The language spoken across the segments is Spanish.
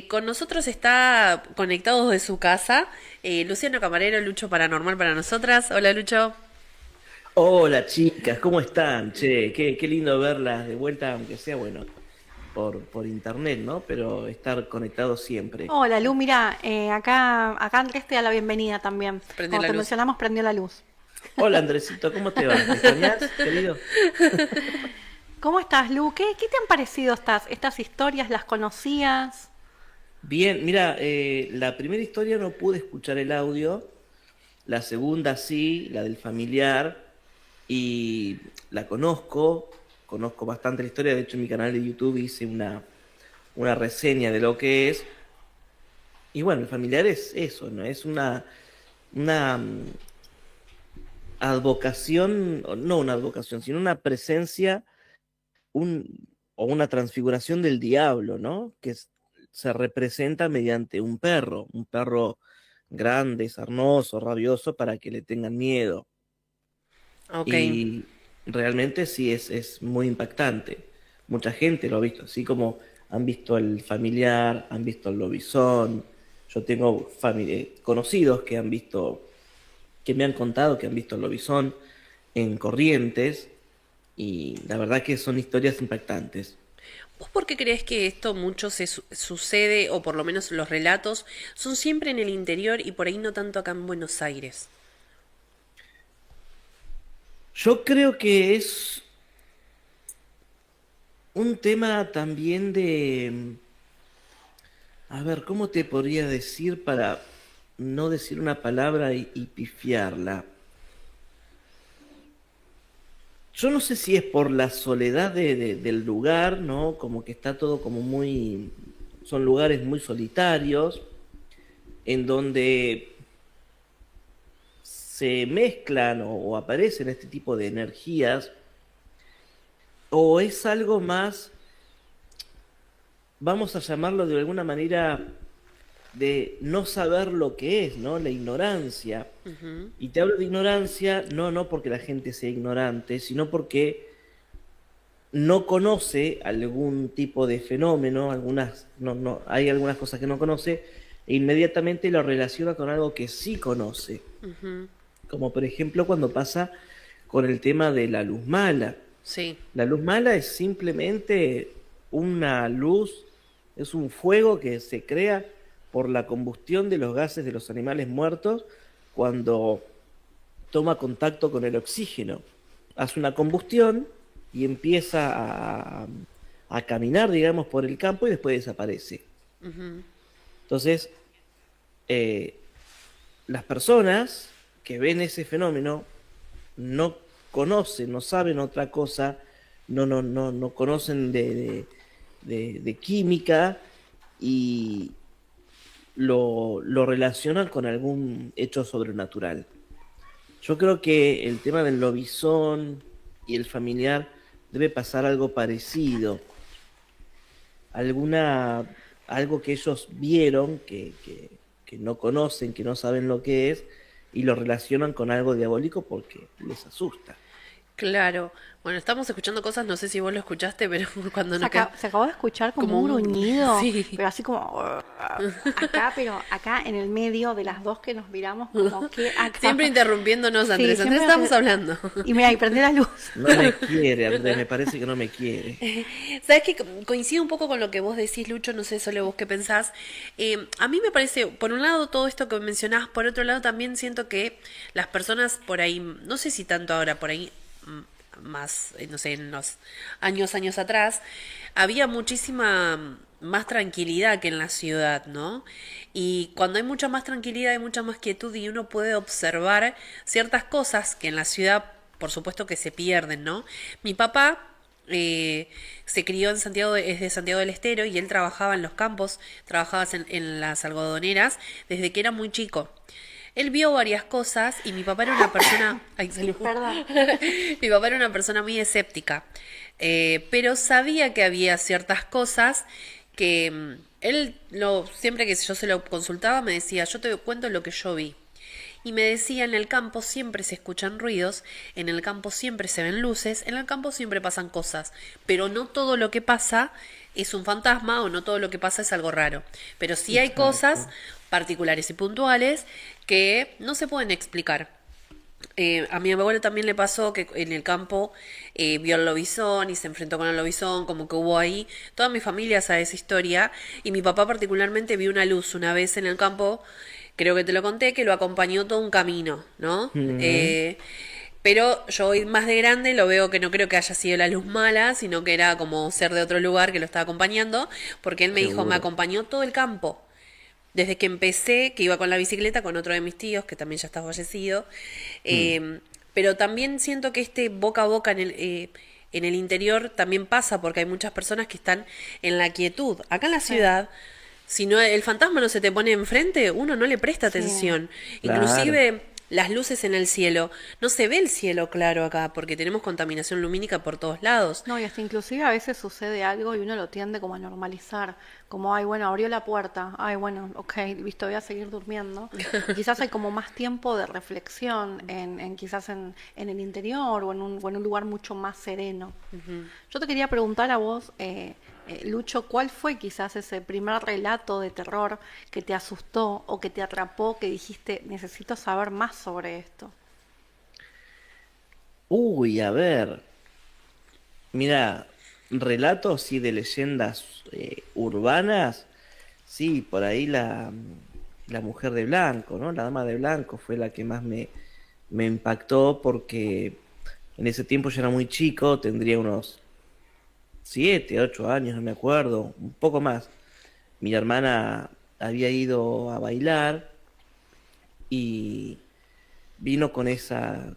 Con nosotros está conectado de su casa Luciano Camarero, Lucho Paranormal para nosotras. Hola Lucho. Hola chicas, ¿cómo están? Che, qué lindo verlas de vuelta, aunque sea bueno, por internet, ¿no? Pero estar conectados siempre. Hola Lu, mira, acá Andrés te da la bienvenida también. Prendió Como la te luz. mencionamos, prendió la luz. Hola Andresito, ¿cómo te va? ¿Me extrañás, querido? ¿Cómo estás, Lu? ¿Qué te han parecido estas historias? ¿Las conocías? Bien, mira, la primera historia no pude escuchar el audio, la segunda sí, la del familiar, y la conozco bastante la historia, de hecho en mi canal de YouTube hice una reseña de lo que es, y bueno, el familiar es eso, ¿no? Es una advocación, no una advocación, sino una presencia o una transfiguración del diablo, ¿no? Se representa mediante un perro grande, sarnoso, rabioso, para que le tengan miedo. Ok. Y realmente sí es muy impactante. Mucha gente lo ha visto, así como han visto el familiar, han visto el lobizón. Yo tengo conocidos que han visto, que me han contado que han visto el lobizón en Corrientes, y la verdad que son historias impactantes. ¿Vos por qué crees que esto mucho sucede, o por lo menos los relatos, son siempre en el interior y por ahí no tanto acá en Buenos Aires? Yo creo que es un tema también a ver, ¿cómo te podría decir para no decir una palabra y pifiarla? Yo no sé si es por la soledad del lugar, ¿no? Como que está todo como muy, son lugares muy solitarios, en donde se mezclan o aparecen este tipo de energías, o es algo más, vamos a llamarlo de alguna manera, de no saber lo que es, ¿no? La ignorancia. Ujú. Y te hablo de ignorancia, no porque la gente sea ignorante, sino porque no conoce algún tipo de fenómeno, hay algunas cosas que no conoce, e inmediatamente lo relaciona con algo que sí conoce. Como por ejemplo cuando pasa con el tema de la luz mala. Sí. La luz mala es simplemente una luz, es un fuego que se crea por la combustión de los gases de los animales muertos cuando toma contacto con el oxígeno. Hace una combustión y empieza a caminar, digamos, por el campo y después desaparece. Entonces, eh, las personas que ven ese fenómeno no conocen, no saben otra cosa, no conocen de química, y lo relacionan con algún hecho sobrenatural. Yo creo que el tema del lobizón y el familiar debe pasar algo parecido, alguna, algo que ellos vieron, que no conocen, que no saben lo que es, y lo relacionan con algo diabólico porque les asusta. Claro. Bueno, estamos escuchando cosas, no sé si vos lo escuchaste, pero cuando nos quedamos Se acabó de escuchar como como un un... gruñido, Sí. pero así como acá, pero acá en el medio de las dos que nos miramos, como que acá. Siempre interrumpiéndonos, Sí, Andrés. Andrés, siempre estamos hablando. Y mira, y prende la luz. No me quiere, Andrés, me parece que no me quiere. Sabes que coincide un poco con lo que vos decís, Lucho, no sé, solo vos qué pensás. A mí me parece, por un lado, todo esto que mencionás, por otro lado, también siento que las personas por ahí, no sé si tanto ahora, por ahí más, no sé, en los años atrás, había muchísima más tranquilidad que en la ciudad, ¿no? Y cuando hay mucha más tranquilidad, hay mucha más quietud y uno puede observar ciertas cosas que en la ciudad, por supuesto que se pierden, ¿no? Mi papá se crió en Santiago, es de Santiago del Estero y él trabajaba en los campos, trabajaba en las algodoneras desde que era muy chico. Él vio varias cosas y mi papá era una persona... Ay, salió. Perdón. Mi papá era una persona muy escéptica, pero sabía que había ciertas cosas que siempre que yo se lo consultaba me decía, yo te cuento lo que yo vi. y me decía, en el campo siempre se escuchan ruidos, en el campo siempre se ven luces, en el campo siempre pasan cosas, pero no todo lo que pasa es un fantasma o no todo lo que pasa es algo raro, pero sí hay cosas Exacto. particulares y puntuales que no se pueden explicar. A mi abuelo también le pasó que en el campo vio al lobizón y se enfrentó con el lobizón, como que hubo ahí. Toda mi familia sabe esa historia y mi papá particularmente vio una luz una vez en el campo, creo que te lo conté, que lo acompañó todo un camino, ¿no? Ujú. Pero yo hoy más de grande lo veo que no creo que haya sido la luz mala, sino que era como ser de otro lugar que lo estaba acompañando, porque él me dijo, me Seguro. acompañó todo el campo. Desde que empecé, que iba con la bicicleta con otro de mis tíos, que también ya está fallecido. Mm. Pero también siento que este boca a boca en el interior también pasa, porque hay muchas personas que están en la quietud. Acá en la Sí, ciudad, si no el fantasma no se te pone enfrente, uno no le presta sí. atención. Claro. Inclusive las luces en el cielo. No se ve el cielo claro acá, porque tenemos contaminación lumínica por todos lados. No, y hasta inclusive a veces sucede algo y uno lo tiende como a normalizar, como, ay, bueno, abrió la puerta, ay, bueno, ok, listo, voy a seguir durmiendo. Y quizás hay como más tiempo de reflexión quizás en el interior o en un lugar mucho más sereno. Yo te quería preguntar a vos, Lucho, ¿cuál fue quizás ese primer relato de terror que te asustó o que te atrapó, que dijiste, necesito saber más sobre esto? Uy, a ver. Mira, relatos y de leyendas urbanas, sí, por ahí la mujer de blanco, ¿no? La dama de blanco fue la que más me impactó porque en ese tiempo yo era muy chico, tendría unos 7, 8 años, no me acuerdo, un poco más. Mi hermana había ido a bailar y vino con esa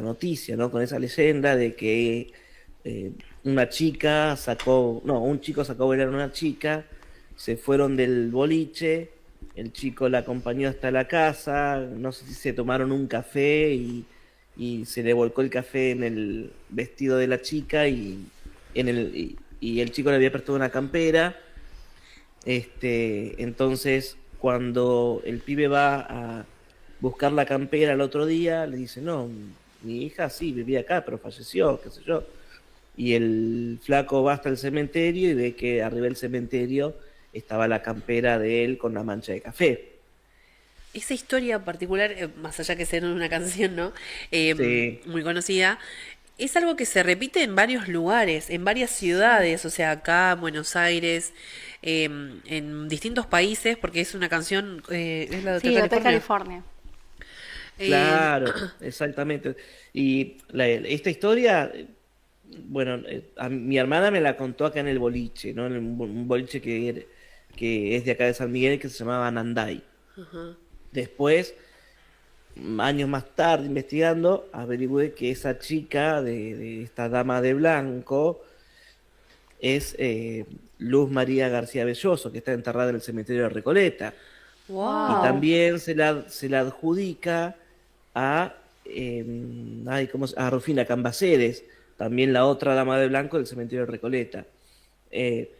noticia, ¿no? Con esa leyenda de que una chica sacó, no, un chico sacó a bailar a una chica, se fueron del boliche, el chico la acompañó hasta la casa, no sé si se tomaron un café y se le volcó el café en el vestido de la chica y el chico le había prestado una campera. Entonces, cuando el pibe va a buscar la campera el otro día, le dice, no, mi hija sí vivía acá, pero falleció, qué sé yo. Y el flaco va hasta el cementerio y ve que arriba del cementerio estaba la campera de él con la mancha de café. Esa historia particular, más allá que sea una canción, ¿no? Sí, Muy conocida, es algo que se repite en varios lugares, en varias ciudades, o sea, acá, Buenos Aires, en distintos países, porque es una canción, es la de Hotel Sí, Hotel California. California. Eh, claro, exactamente. Y esta historia, bueno, mi hermana me la contó acá en el boliche, ¿no? En un boliche que es de acá de San Miguel, que se llamaba Nanday. Después, años más tarde, investigando, averigüé que esa chica de esta dama de blanco es Luz María García Belloso, que está enterrada en el cementerio de Recoleta. Y wow. Wow. también se la adjudica a, a Rufina Cambaceres, también la otra dama de blanco del cementerio de Recoleta. Eh,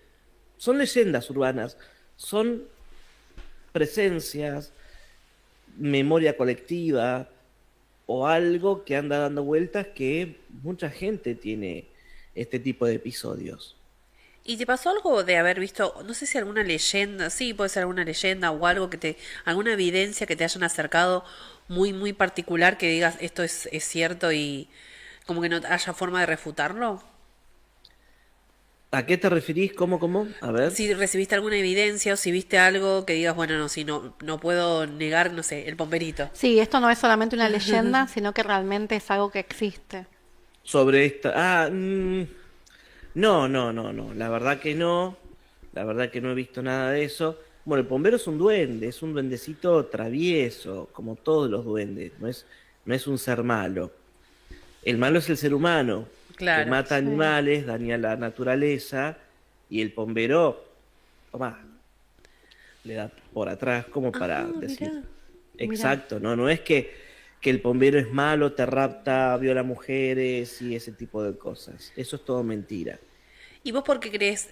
Son leyendas urbanas, son presencias, memoria colectiva o algo que anda dando vueltas que mucha gente tiene este tipo de episodios. ¿Y te pasó algo de haber visto, no sé si alguna leyenda, sí, puede ser alguna leyenda o algo alguna evidencia que te hayan acercado muy, muy particular que digas esto es cierto y como que no haya forma de refutarlo? ¿A qué te referís? ¿Cómo? A ver. Si recibiste alguna evidencia o si viste algo que digas, bueno, no, si no, no puedo negar, no sé, el pomperito. Sí, esto no es solamente una leyenda, sino que realmente es algo que existe. Sobre esta. No, no, no, no. La verdad que no. La verdad que no he visto nada de eso. Bueno, el bombero es un duende, es un duendecito travieso, como todos los duendes. No es un ser malo. El malo es el ser humano, que Claro. mata Sí. animales, daña la naturaleza, y el bombero, toma, le da por atrás como para Ah, decir, mirá. Mira. exacto, ¿no? No es que el bombero es malo, te rapta, viola mujeres y ese tipo de cosas. Eso es todo mentira. ¿Y vos por qué crees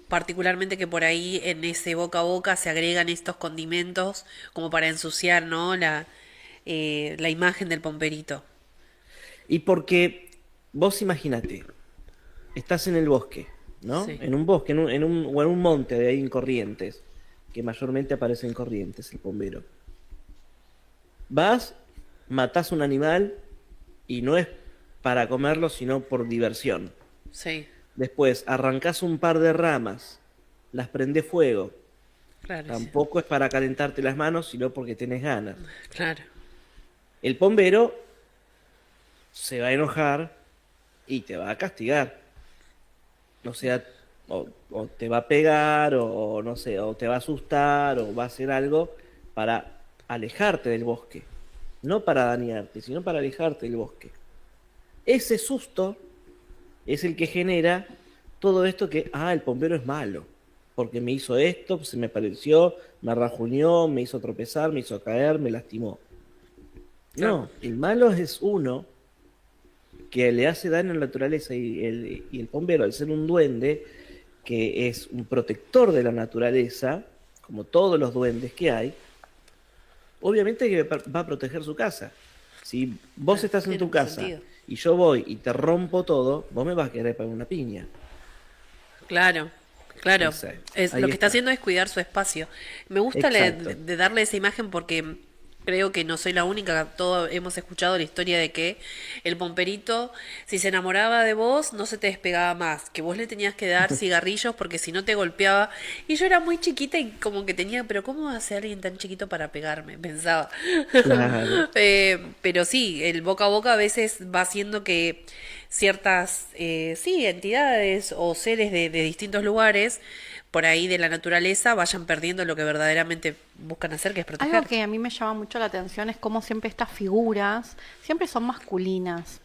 particularmente que por ahí en ese boca a boca se agregan estos condimentos como para ensuciar, ¿no? la imagen del pomperito. Y porque vos imaginate, estás en el bosque, ¿no? Sí, En un bosque, o en un monte de ahí en Corrientes, que mayormente aparece en Corrientes, el bombero. Vas, matás un animal y no es para comerlo, sino por diversión. sí, Después, arrancás un par de ramas, las prendés fuego. claro, sí, Tampoco es para calentarte las manos, sino porque tenés ganas. claro, El bombero se va a enojar y te va a castigar. O sea, o te va a pegar, o no sé, o te va a asustar, o va a hacer algo para alejarte del bosque. No para dañarte, sino para alejarte del bosque. Ese susto es el que genera todo esto que, el bombero es malo, porque me hizo esto, se me pareció, me rajuñó, me hizo tropezar, me hizo caer, me lastimó. claro, No, el malo es uno que le hace daño a la naturaleza y el bombero, al ser un duende, que es un protector de la naturaleza, como todos los duendes que hay, obviamente que va a proteger su casa. Si vos estás en tiene tu un casa sentido. y yo voy y te rompo todo, vos me vas a querer pegar una piña. Claro, claro. Esa- Es, lo ahí que está está. haciendo es cuidar su espacio. Me gusta Exacto. de darle esa imagen porque creo que no soy la única. Todos hemos escuchado la historia de que el pomperito, si se enamoraba de vos, no se te despegaba más. Que vos le tenías que dar cigarrillos porque si no te golpeaba. Y yo era muy chiquita y como que tenía, pero ¿cómo hace alguien tan chiquito para pegarme? Pensaba. Claro. Pero sí, el boca a boca a veces va haciendo que ciertas, sí, entidades o seres de distintos lugares por ahí de la naturaleza vayan perdiendo lo que verdaderamente buscan hacer, que es Algo proteger. que a mí me llama mucho la atención es cómo siempre estas figuras siempre son masculinas.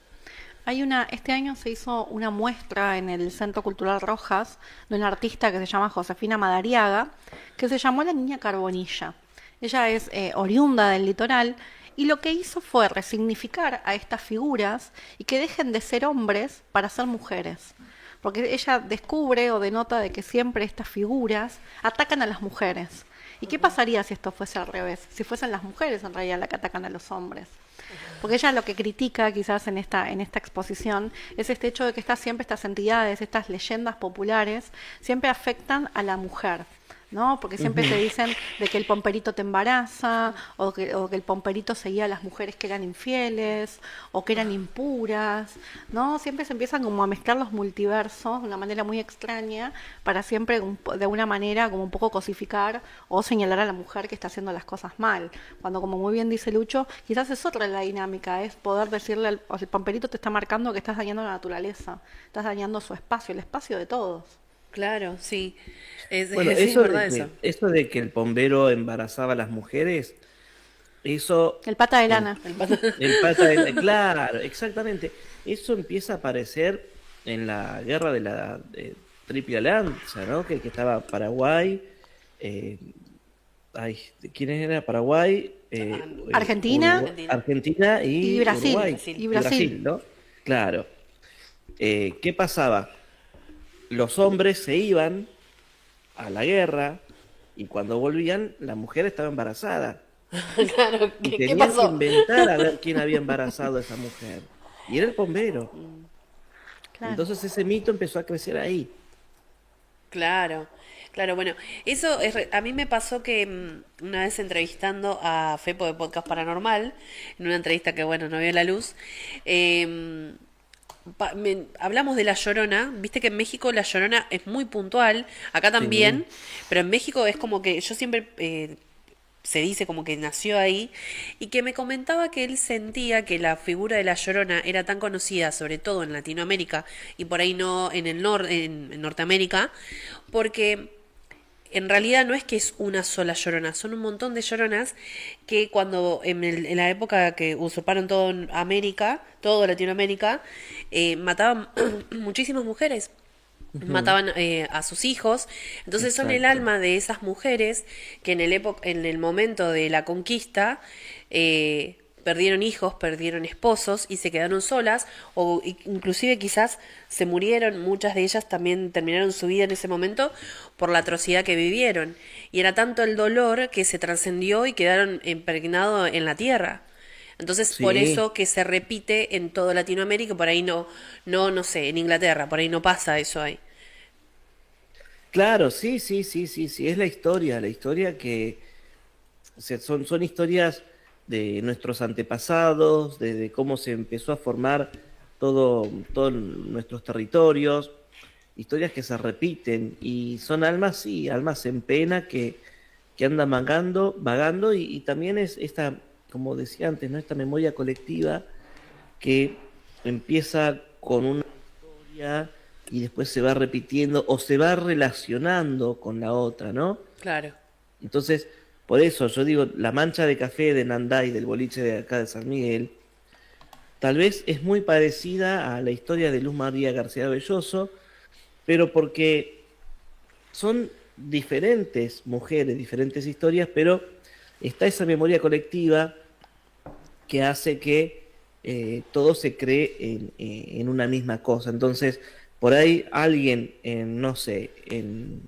Este año se hizo una muestra en el Centro Cultural Rojas de una artista que se llama Josefina Madariaga, que se llamó La Niña Carbonilla. Ella es oriunda del litoral y lo que hizo fue resignificar a estas figuras y que dejen de ser hombres para ser mujeres. Porque ella descubre o denota de que siempre estas figuras atacan a las mujeres. ¿Y qué pasaría si esto fuese al revés? Si fuesen las mujeres en realidad las que atacan a los hombres. Porque ella lo que critica quizás en esta exposición es este hecho de que siempre estas entidades, estas leyendas populares, siempre afectan a la mujer, ¿no? Porque siempre te dicen de que el pomperito te embaraza, o que el pomperito seguía a las mujeres que eran infieles, o que eran impuras, ¿no? Siempre se empiezan como a mezclar los multiversos de una manera muy extraña, para siempre de una manera como un poco cosificar o señalar a la mujer que está haciendo las cosas mal. Cuando, como muy bien dice Lucho, quizás es otra la dinámica, es poder decirle, o sea, el pomperito te está marcando que estás dañando la naturaleza, estás dañando su espacio, el espacio de todos. Claro, sí. Bueno, Sí, es verdad eso. eso de que el bombero embarazaba a las mujeres, eso El pata de em- lana. claro, exactamente. Eso empieza a aparecer en la guerra de la Triple Alianza, ¿no? Que estaba Paraguay, eh, ¿quién era? Paraguay, Argentina Argentina. Argentina y y Brasil. Uruguay Brasil. Y y Brasil, Brasil. ¿no? Claro. ¿Qué pasaba? Los hombres se iban a la guerra y cuando volvían la mujer estaba embarazada Claro, y ¿qué tenían que pasó? inventar a ver quién había embarazado a esa mujer. Y era el bombero. Claro. Entonces ese mito empezó a crecer ahí. Claro, claro, bueno, eso es, a mí me pasó que una vez entrevistando a Fepo de Podcast Paranormal, en una entrevista que, bueno, no vio la luz, eh, hablamos de La Llorona, viste que en México La Llorona es muy puntual, acá Sí. también, pero en México es como que yo siempre se dice como que nació ahí, y que me comentaba que él sentía que la figura de la Llorona era tan conocida, sobre todo en Latinoamérica y por ahí no en en Norteamérica, porque en realidad no es que es una sola Llorona, son un montón de Lloronas que cuando en la época que usurparon todo en América, todo Latinoamérica, mataban muchísimas mujeres, Ujú. mataban a sus hijos, entonces son el Exacto. alma de esas mujeres que en el momento de la conquista perdieron hijos, perdieron esposos y se quedaron solas, o inclusive quizás se murieron, muchas de ellas también terminaron su vida en ese momento por la atrocidad que vivieron, y era tanto el dolor que se trascendió y quedaron impregnados en la tierra. Entonces, por Sí, eso que se repite en toda Latinoamérica, por ahí no sé, en Inglaterra, por ahí no pasa eso ahí. claro, sí, sí, sí, sí, sí, es la historia que o sea, son historias de nuestros antepasados, de cómo se empezó a formar todos nuestros territorios, historias que se repiten y son almas, sí, almas en pena que andan vagando y también es esta, como decía antes, ¿no? Esta memoria colectiva que empieza con una historia y después se va repitiendo o se va relacionando con la otra, ¿no? Claro. Entonces, por eso yo digo, la mancha de café de Nanday, del boliche de acá de San Miguel, tal vez es muy parecida a la historia de Luz María García Belloso, pero porque son diferentes mujeres, diferentes historias, pero está esa memoria colectiva que hace que todo se cree en una misma cosa. Entonces, por ahí alguien, no sé, en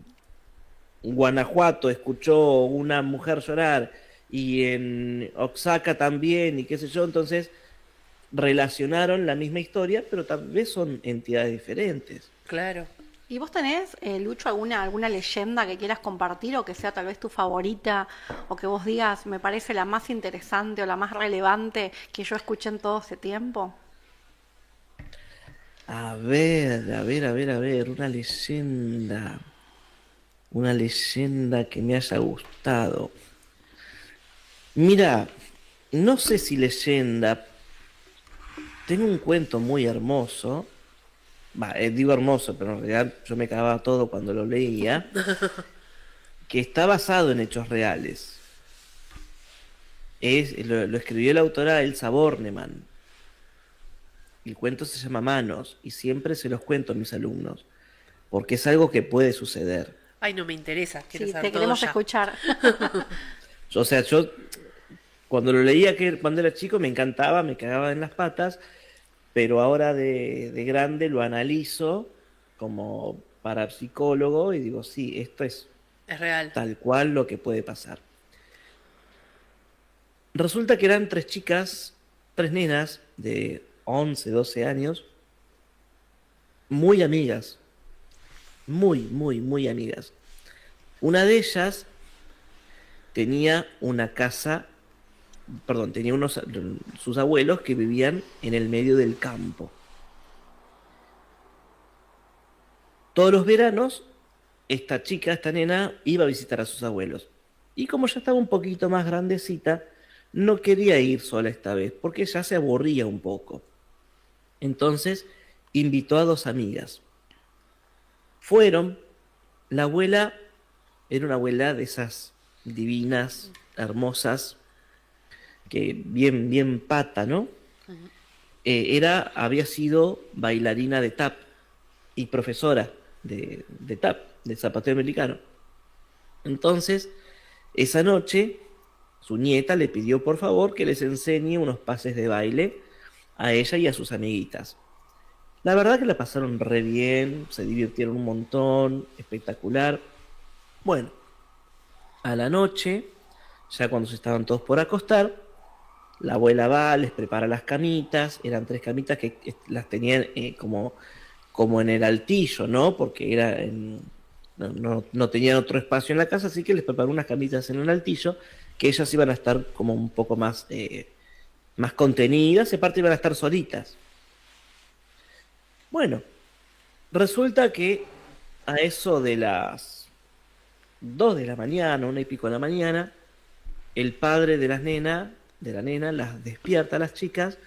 Guanajuato escuchó una mujer llorar y en Oaxaca también y qué sé yo, entonces relacionaron la misma historia, pero tal vez son entidades diferentes. Claro. ¿Y vos tenés, Lucho, alguna leyenda que quieras compartir o que sea tal vez tu favorita o que vos digas, me parece la más interesante o la más relevante que yo escuché en todo ese tiempo? A ver, a ver, a ver, a ver, una leyenda que me haya gustado. Mira, no sé si leyenda, tengo un cuento muy hermoso, va, digo hermoso, pero en realidad yo me cagaba todo cuando lo leía, que está basado en hechos reales. Lo escribió la autora Elsa Bornemann. El cuento se llama Manos y siempre se los cuento a mis alumnos, porque es algo que puede suceder. Ay, no me interesa, quiero Sí, saber te todo queremos ya. escuchar. O sea, yo cuando lo leía cuando era chico me encantaba, me cagaba en las patas, pero ahora de grande lo analizo como parapsicólogo y digo, sí, esto es Es real. tal cual lo que puede pasar. Resulta que eran tres chicas, tres nenas de 11, 12 años, muy amigas, muy, muy, muy amigas. Una de ellas tenía una casa, perdón, tenía sus abuelos que vivían en el medio del campo. Todos los veranos, esta chica, esta nena, iba a visitar a sus abuelos. Y como ya estaba un poquito más grandecita, no quería ir sola esta vez, porque ya se aburría un poco. Entonces, invitó a dos amigas. Fueron, la abuela era una abuela de esas divinas, hermosas, que bien, bien pata, ¿no? Había sido bailarina de tap y profesora de tap, de zapateo americano. Entonces, esa noche, su nieta le pidió por favor que les enseñe unos pases de baile a ella y a sus amiguitas. La verdad que la pasaron re bien, se divirtieron un montón, espectacular. Bueno, a la noche, ya cuando se estaban todos por acostar, la abuela va, les prepara las camitas, eran tres camitas que las tenían como en el altillo, ¿no? Porque no tenían otro espacio en la casa, así que les preparó unas camitas en el altillo que ellas iban a estar como un poco más contenidas, y aparte iban a estar solitas. Bueno, resulta que a eso de las 2 de la mañana, 1 y pico de la mañana, el padre de la nena, las despierta a las chicas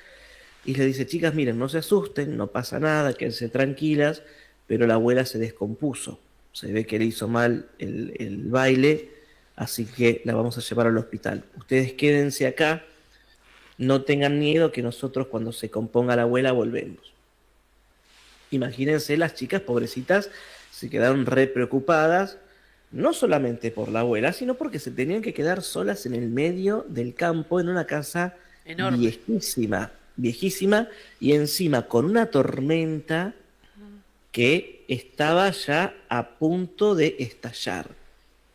y les dice, chicas, miren, no se asusten, no pasa nada, quédense tranquilas, pero la abuela se descompuso. Se ve que le hizo mal el baile, así que la vamos a llevar al hospital. Ustedes quédense acá, no tengan miedo que nosotros cuando se componga la abuela volvemos. Imagínense, las chicas pobrecitas se quedaron re preocupadas, no solamente por la abuela, sino porque se tenían que quedar solas en el medio del campo, en una casa Enorme. viejísima, viejísima, y encima con una tormenta que estaba ya a punto de estallar.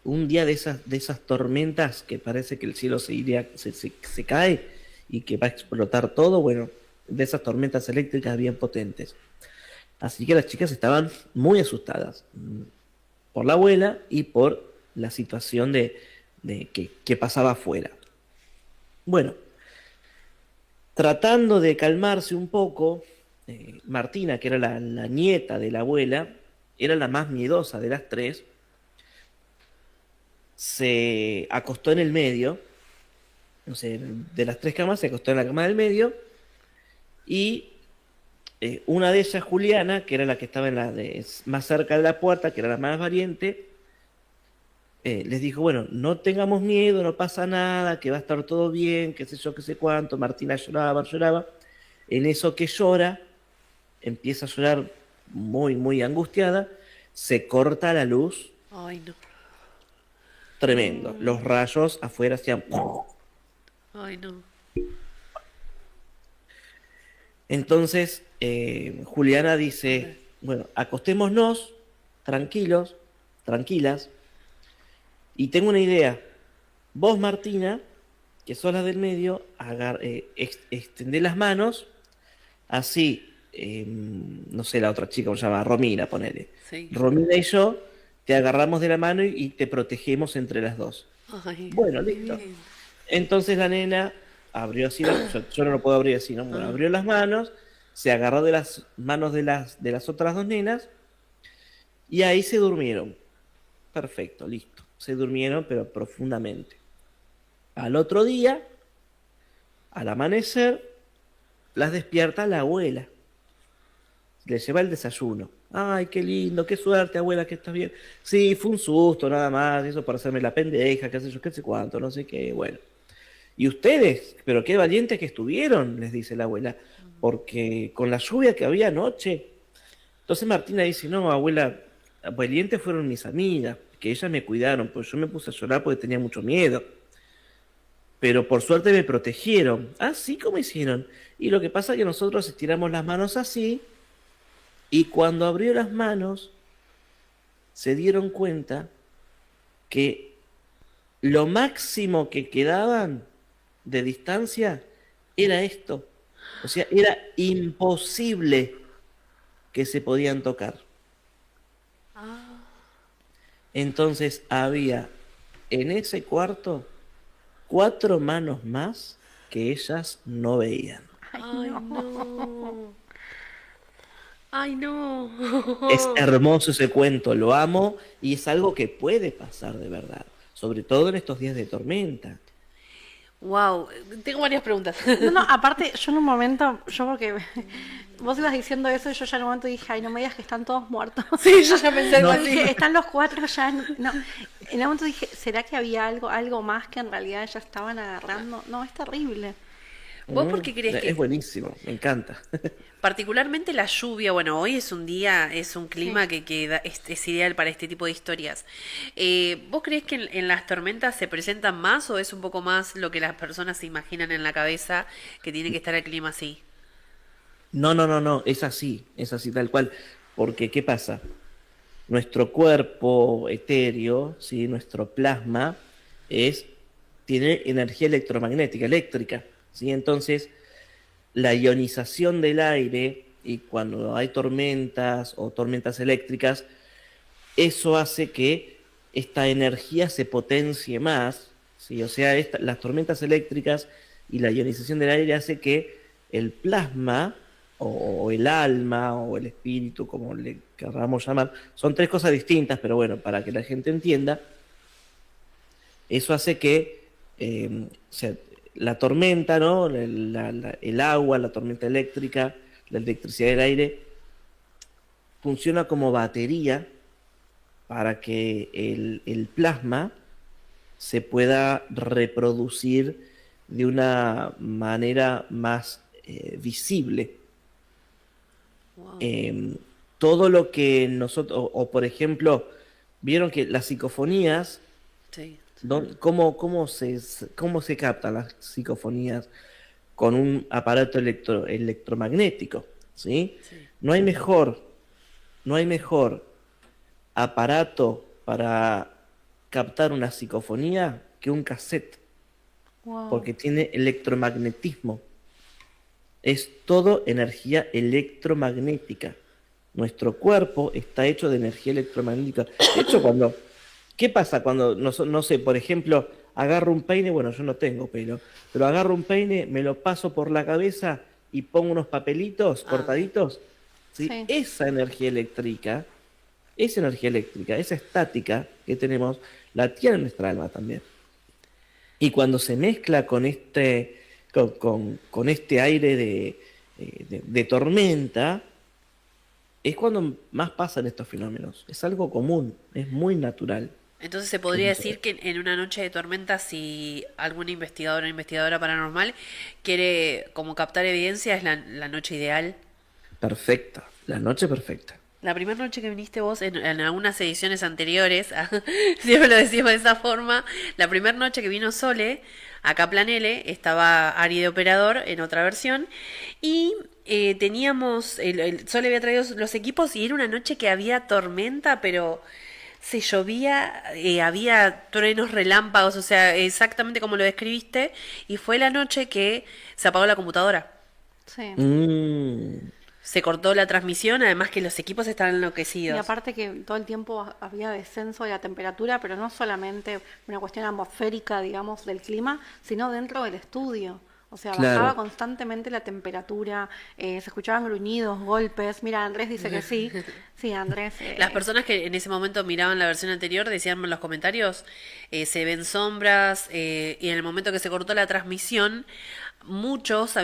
Un día de esas tormentas que parece que el cielo se cae y que va a explotar todo, bueno, de esas tormentas eléctricas bien potentes. Así que las chicas estaban muy asustadas por la abuela y por la situación de que pasaba afuera. Bueno, tratando de calmarse un poco, Martina, que era la nieta de la abuela, era la más miedosa de las tres, se acostó en el medio, no sé, de las tres camas se acostó en la cama del medio y una de ellas, Juliana, que era la que estaba más cerca de la puerta, que era la más valiente, les dijo, bueno, no tengamos miedo, no pasa nada, que va a estar todo bien, qué sé yo, qué sé cuánto. Martina lloraba, lloraba. En eso que llora, empieza a llorar muy, muy angustiada, se corta la luz, Ay, no. tremendo. Los rayos afuera hacían... Ay, no. Entonces, Juliana dice, bueno, acostémonos, tranquilos, tranquilas, y tengo una idea. Vos, Martina, que sos la del medio, extendé las manos, así, no sé, la otra chica, ¿cómo se llama? Romina, ponele. Sí. Romina y yo te agarramos de la mano y te protegemos entre las dos. Ay, Bueno, qué listo. bien. Entonces la nena abrió así, yo no lo puedo abrir así, ¿no? Bueno, Ah, abrió las manos, se agarró de las manos de las otras dos nenas y ahí se durmieron. Perfecto, listo. Se durmieron, pero profundamente. Al otro día, al amanecer, las despierta la abuela. Le lleva el desayuno. Ay, qué lindo, qué suerte, abuela, que estás bien. Sí, fue un susto, nada más, eso para hacerme la pendeja, qué sé yo, qué sé cuánto, no sé qué, bueno. Y ustedes, pero qué valientes que estuvieron, les dice la abuela, porque con la lluvia que había anoche. Entonces Martina dice, no, abuela, valientes fueron mis amigas, que ellas me cuidaron, pues yo me puse a llorar porque tenía mucho miedo. Pero por suerte me protegieron. Ah, sí, ¿cómo hicieron? Y lo que pasa es que nosotros estiramos las manos así, y cuando abrió las manos, se dieron cuenta que lo máximo que quedaban de distancia era esto. O sea, era imposible que se podían tocar. Entonces había en ese cuarto 4 manos más que ellas no veían. Ay, ay, no. no. Ay, no. Es hermoso ese cuento, lo amo y es algo que puede pasar de verdad, sobre todo en estos días de tormenta. Wow, tengo varias preguntas. No, no, aparte, yo en un momento, yo porque vos ibas diciendo eso y yo ya en un momento dije, ay, no me digas que están todos muertos. Sí, yo ya pensé algo No, así. Dije, están los 4 ya. No. En un momento dije, ¿será que había algo más que en realidad ya estaban agarrando? No, es terrible. ¿Vos por qué crees Es que buenísimo, me encanta. particularmente la lluvia, bueno, hoy es un día, es un Sí. clima es ideal para este tipo de historias. ¿Vos crees que en las tormentas se presentan más o es un poco más lo que las personas se imaginan en la cabeza que tiene que estar el clima así? No, no, no, no, es así tal cual. Porque, ¿qué pasa? Nuestro cuerpo etéreo, ¿sí? Nuestro plasma, es, tiene energía electromagnética, eléctrica, ¿sí? Entonces, la ionización del aire, y cuando hay tormentas o tormentas eléctricas, eso hace que esta energía se potencie más, ¿sí? O sea, las tormentas eléctricas y la ionización del aire hace que el plasma o el alma o el espíritu, como le queramos llamar, son 3 cosas distintas, pero bueno, para que la gente entienda, eso hace que o sea, la tormenta, ¿no? El agua, la tormenta eléctrica, la electricidad del aire, funciona como batería para que el plasma se pueda reproducir de una manera más visible. Wow. Eh, Todo lo que nosotros, o por ejemplo, vieron que las psicofonías, Sí, ¿cómo se captan las psicofonías? Con un aparato electromagnético, ¿sí? sí. No hay mejor, no hay mejor aparato para captar una psicofonía que un cassette. Wow. porque tiene electromagnetismo. Es todo energía electromagnética. Nuestro cuerpo está hecho de energía electromagnética. De hecho, ¿qué pasa cuando, no sé, por ejemplo, agarro un peine? Bueno, yo no tengo pelo, pero agarro un peine, me lo paso por la cabeza y pongo unos papelitos Ah, bien. cortaditos, ¿sí? Sí. Esa energía eléctrica, esa estática que tenemos, la tiene nuestra alma también. Y cuando se mezcla con este aire de tormenta, es cuando más pasan estos fenómenos. Es algo común, es muy natural Entonces se que podría suceda. decir que en una noche de tormenta, si algún investigador o investigadora paranormal quiere como captar evidencia, es la noche ideal. Perfecta, la noche perfecta. La primera noche que viniste vos en algunas ediciones anteriores, siempre lo decimos de esa forma, la primera noche que vino Sole, acá Planele, estaba Ari de operador en otra versión, y teníamos, Sole había traído los equipos y era una noche que había tormenta, pero se llovía, había truenos, relámpagos, o sea, exactamente como lo describiste, y fue la noche que se apagó la computadora. Sí. Mm, Se cortó la transmisión, además que los equipos estaban Y enloquecidos. aparte que todo el tiempo había descenso de la temperatura, pero no solamente una cuestión atmosférica, digamos, del clima, sino dentro del estudio. O sea, bajaba claro, constantemente la temperatura, se escuchaban gruñidos, golpes. Mira, Andrés dice que sí. Sí, Andrés. Las personas que en ese momento miraban la versión anterior decían en los comentarios, se ven sombras, y en el momento que se cortó la transmisión, muchos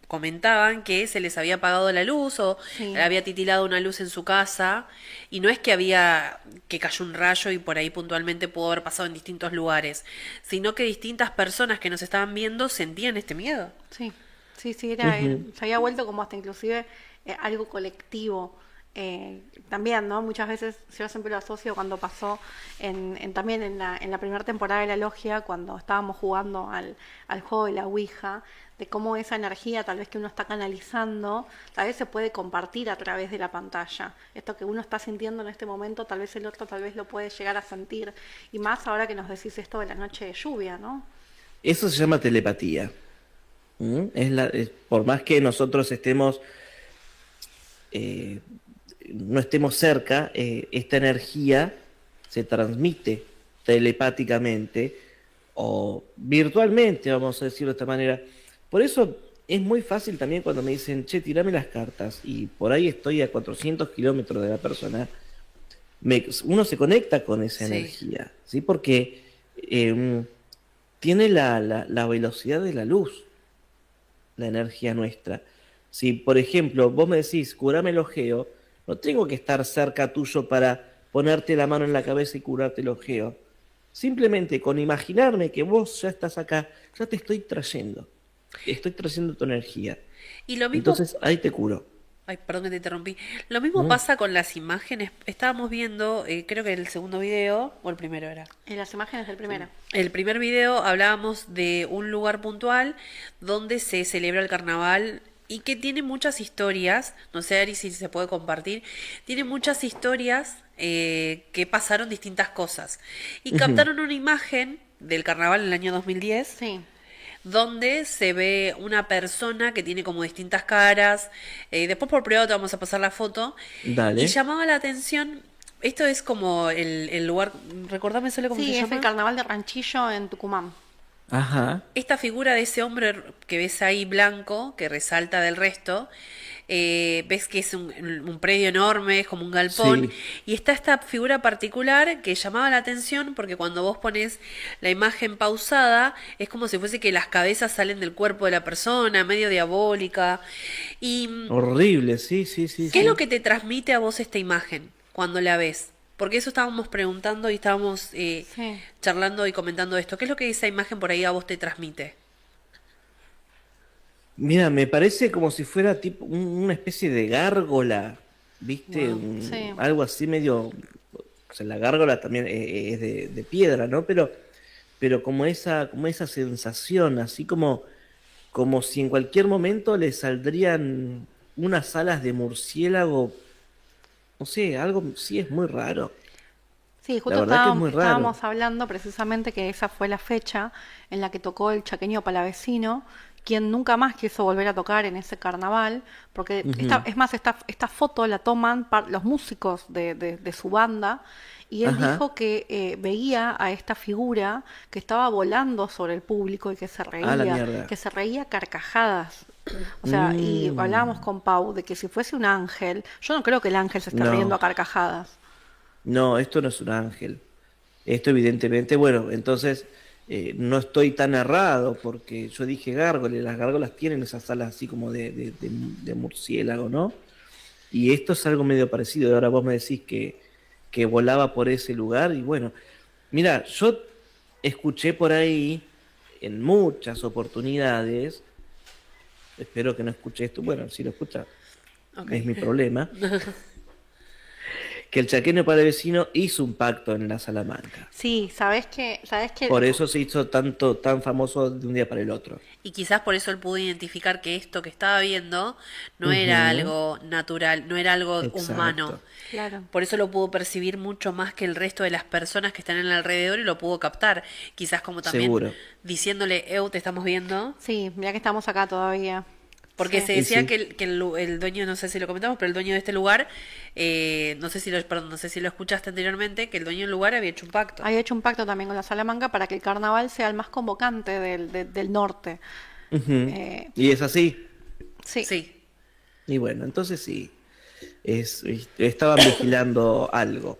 comentaban que se les había apagado la luz o Sí. había titilado una luz en su casa, y no es que había que cayó un rayo y por ahí puntualmente pudo haber pasado en distintos lugares, sino que distintas personas que nos estaban viendo sentían este miedo. Sí, sí, sí, ujú, se había vuelto como hasta inclusive algo colectivo. También, ¿no? Muchas veces yo siempre lo asocio cuando pasó también en la primera temporada de La Logia, cuando estábamos jugando al juego de la Ouija, de cómo esa energía tal vez que uno está canalizando, tal vez se puede compartir a través de la pantalla. Esto que uno está sintiendo en este momento, tal vez el otro tal vez lo puede llegar a sentir. Y más ahora que nos decís esto de la noche de lluvia, ¿no? eso se llama telepatía. Por más que nosotros eh, no estemos cerca, esta energía se transmite telepáticamente o virtualmente, vamos a decirlo de esta manera. Por eso es muy fácil también cuando me dicen, che, tirame las cartas, y por ahí estoy a 400 kilómetros de la persona, uno se conecta con esa Sí. energía, ¿sí? Porque tiene la velocidad de la luz, la energía nuestra. Si, por ejemplo, vos me decís, curame el ojeo, no tengo que estar cerca tuyo para ponerte la mano en la cabeza y curarte el ojeo. Simplemente con imaginarme que vos ya estás acá, ya te estoy trayendo. Estoy trayendo tu energía. Y lo mismo. Entonces ahí te curo. Ay, perdón que te interrumpí. Lo mismo ¿Mm? pasa con las imágenes. Estábamos viendo, creo que el segundo video, o el primero era. En las imágenes del primero. El primer video hablábamos de un lugar puntual donde se celebra el carnaval y que tiene muchas historias. No sé, Ari, si se puede compartir. Tiene muchas historias que pasaron distintas cosas. Y Ujú. captaron una imagen del carnaval en el año 2010 Sí, donde se ve una persona que tiene como distintas caras. Después por privado te vamos a pasar la foto. Y Dale. llamaba la atención, esto es como el lugar, recordame solo cómo se sí, es el llama. carnaval de Ranchillo en Tucumán. Ajá. Esta figura de ese hombre que ves ahí blanco, que resalta del resto, ves que es un predio enorme, es como un galpón, Sí. y está esta figura particular que llamaba la atención porque cuando vos pones la imagen pausada, es como si fuese que las cabezas salen del cuerpo de la persona, medio diabólica. ¿Y Horrible, sí, sí, sí, qué es lo Sí. sí. que te transmite a vos esta imagen cuando la ves? Porque eso estábamos preguntando y estábamos Sí. charlando y comentando esto. ¿Qué es lo que esa imagen por ahí a vos te transmite? Mira, me parece como si fuera tipo una especie de gárgola, ¿viste? Wow. Sí, Algo así medio. O sea, la gárgola también es de piedra, ¿no? Pero como esa sensación, así como si en cualquier momento le saldrían unas alas de murciélago, no sé, algo sí es muy raro. Sí, La justo verdad que es muy raro. estábamos hablando precisamente que esa fue la fecha en la que tocó el chaqueño palavecino, quien nunca más quiso volver a tocar en ese carnaval, porque Ujú. es más, esta foto la toman los músicos de su banda, y él Ajá. dijo que veía a esta figura que estaba volando sobre el público y A la mierda. que se reía a carcajadas. O sea, y hablábamos Mm, con Pau de que si fuese un ángel, yo no creo que el ángel se esté riendo no, a carcajadas. no, esto no es un ángel. Esto evidentemente, bueno, entonces no estoy tan errado porque yo dije gárgoles, las gárgolas tienen esas alas así como de murciélago, ¿no? Y esto es algo medio parecido. Y ahora vos me decís que volaba por ese lugar y bueno, mira, yo escuché por ahí en muchas oportunidades, espero que no escuche esto, bueno, si lo escucha Ok. es mi problema, que el chaqueño palavecino hizo un pacto en la Salamanca. Sí, sabes que Por eso se hizo tan famoso de un día para el otro. Y quizás por eso él pudo identificar que esto que estaba viendo no era Ujú, algo natural, no era algo humano. exacto, claro. Por eso lo pudo percibir mucho más que el resto de las personas que están en el alrededor y lo pudo captar. Quizás como también seguro. diciéndole, te estamos viendo. Sí, ya que estamos acá todavía. Porque Sí. se Y decía sí, que el dueño, no sé si lo comentamos, pero el dueño de este lugar, no sé si perdón, no sé si lo escuchaste anteriormente, que el dueño del lugar había hecho un pacto. Había hecho un pacto también con la Salamanca para que el carnaval sea el más convocante del norte. ujú. Eh, Y es así. sí, Sí. Y bueno, entonces sí, estaban vigilando algo.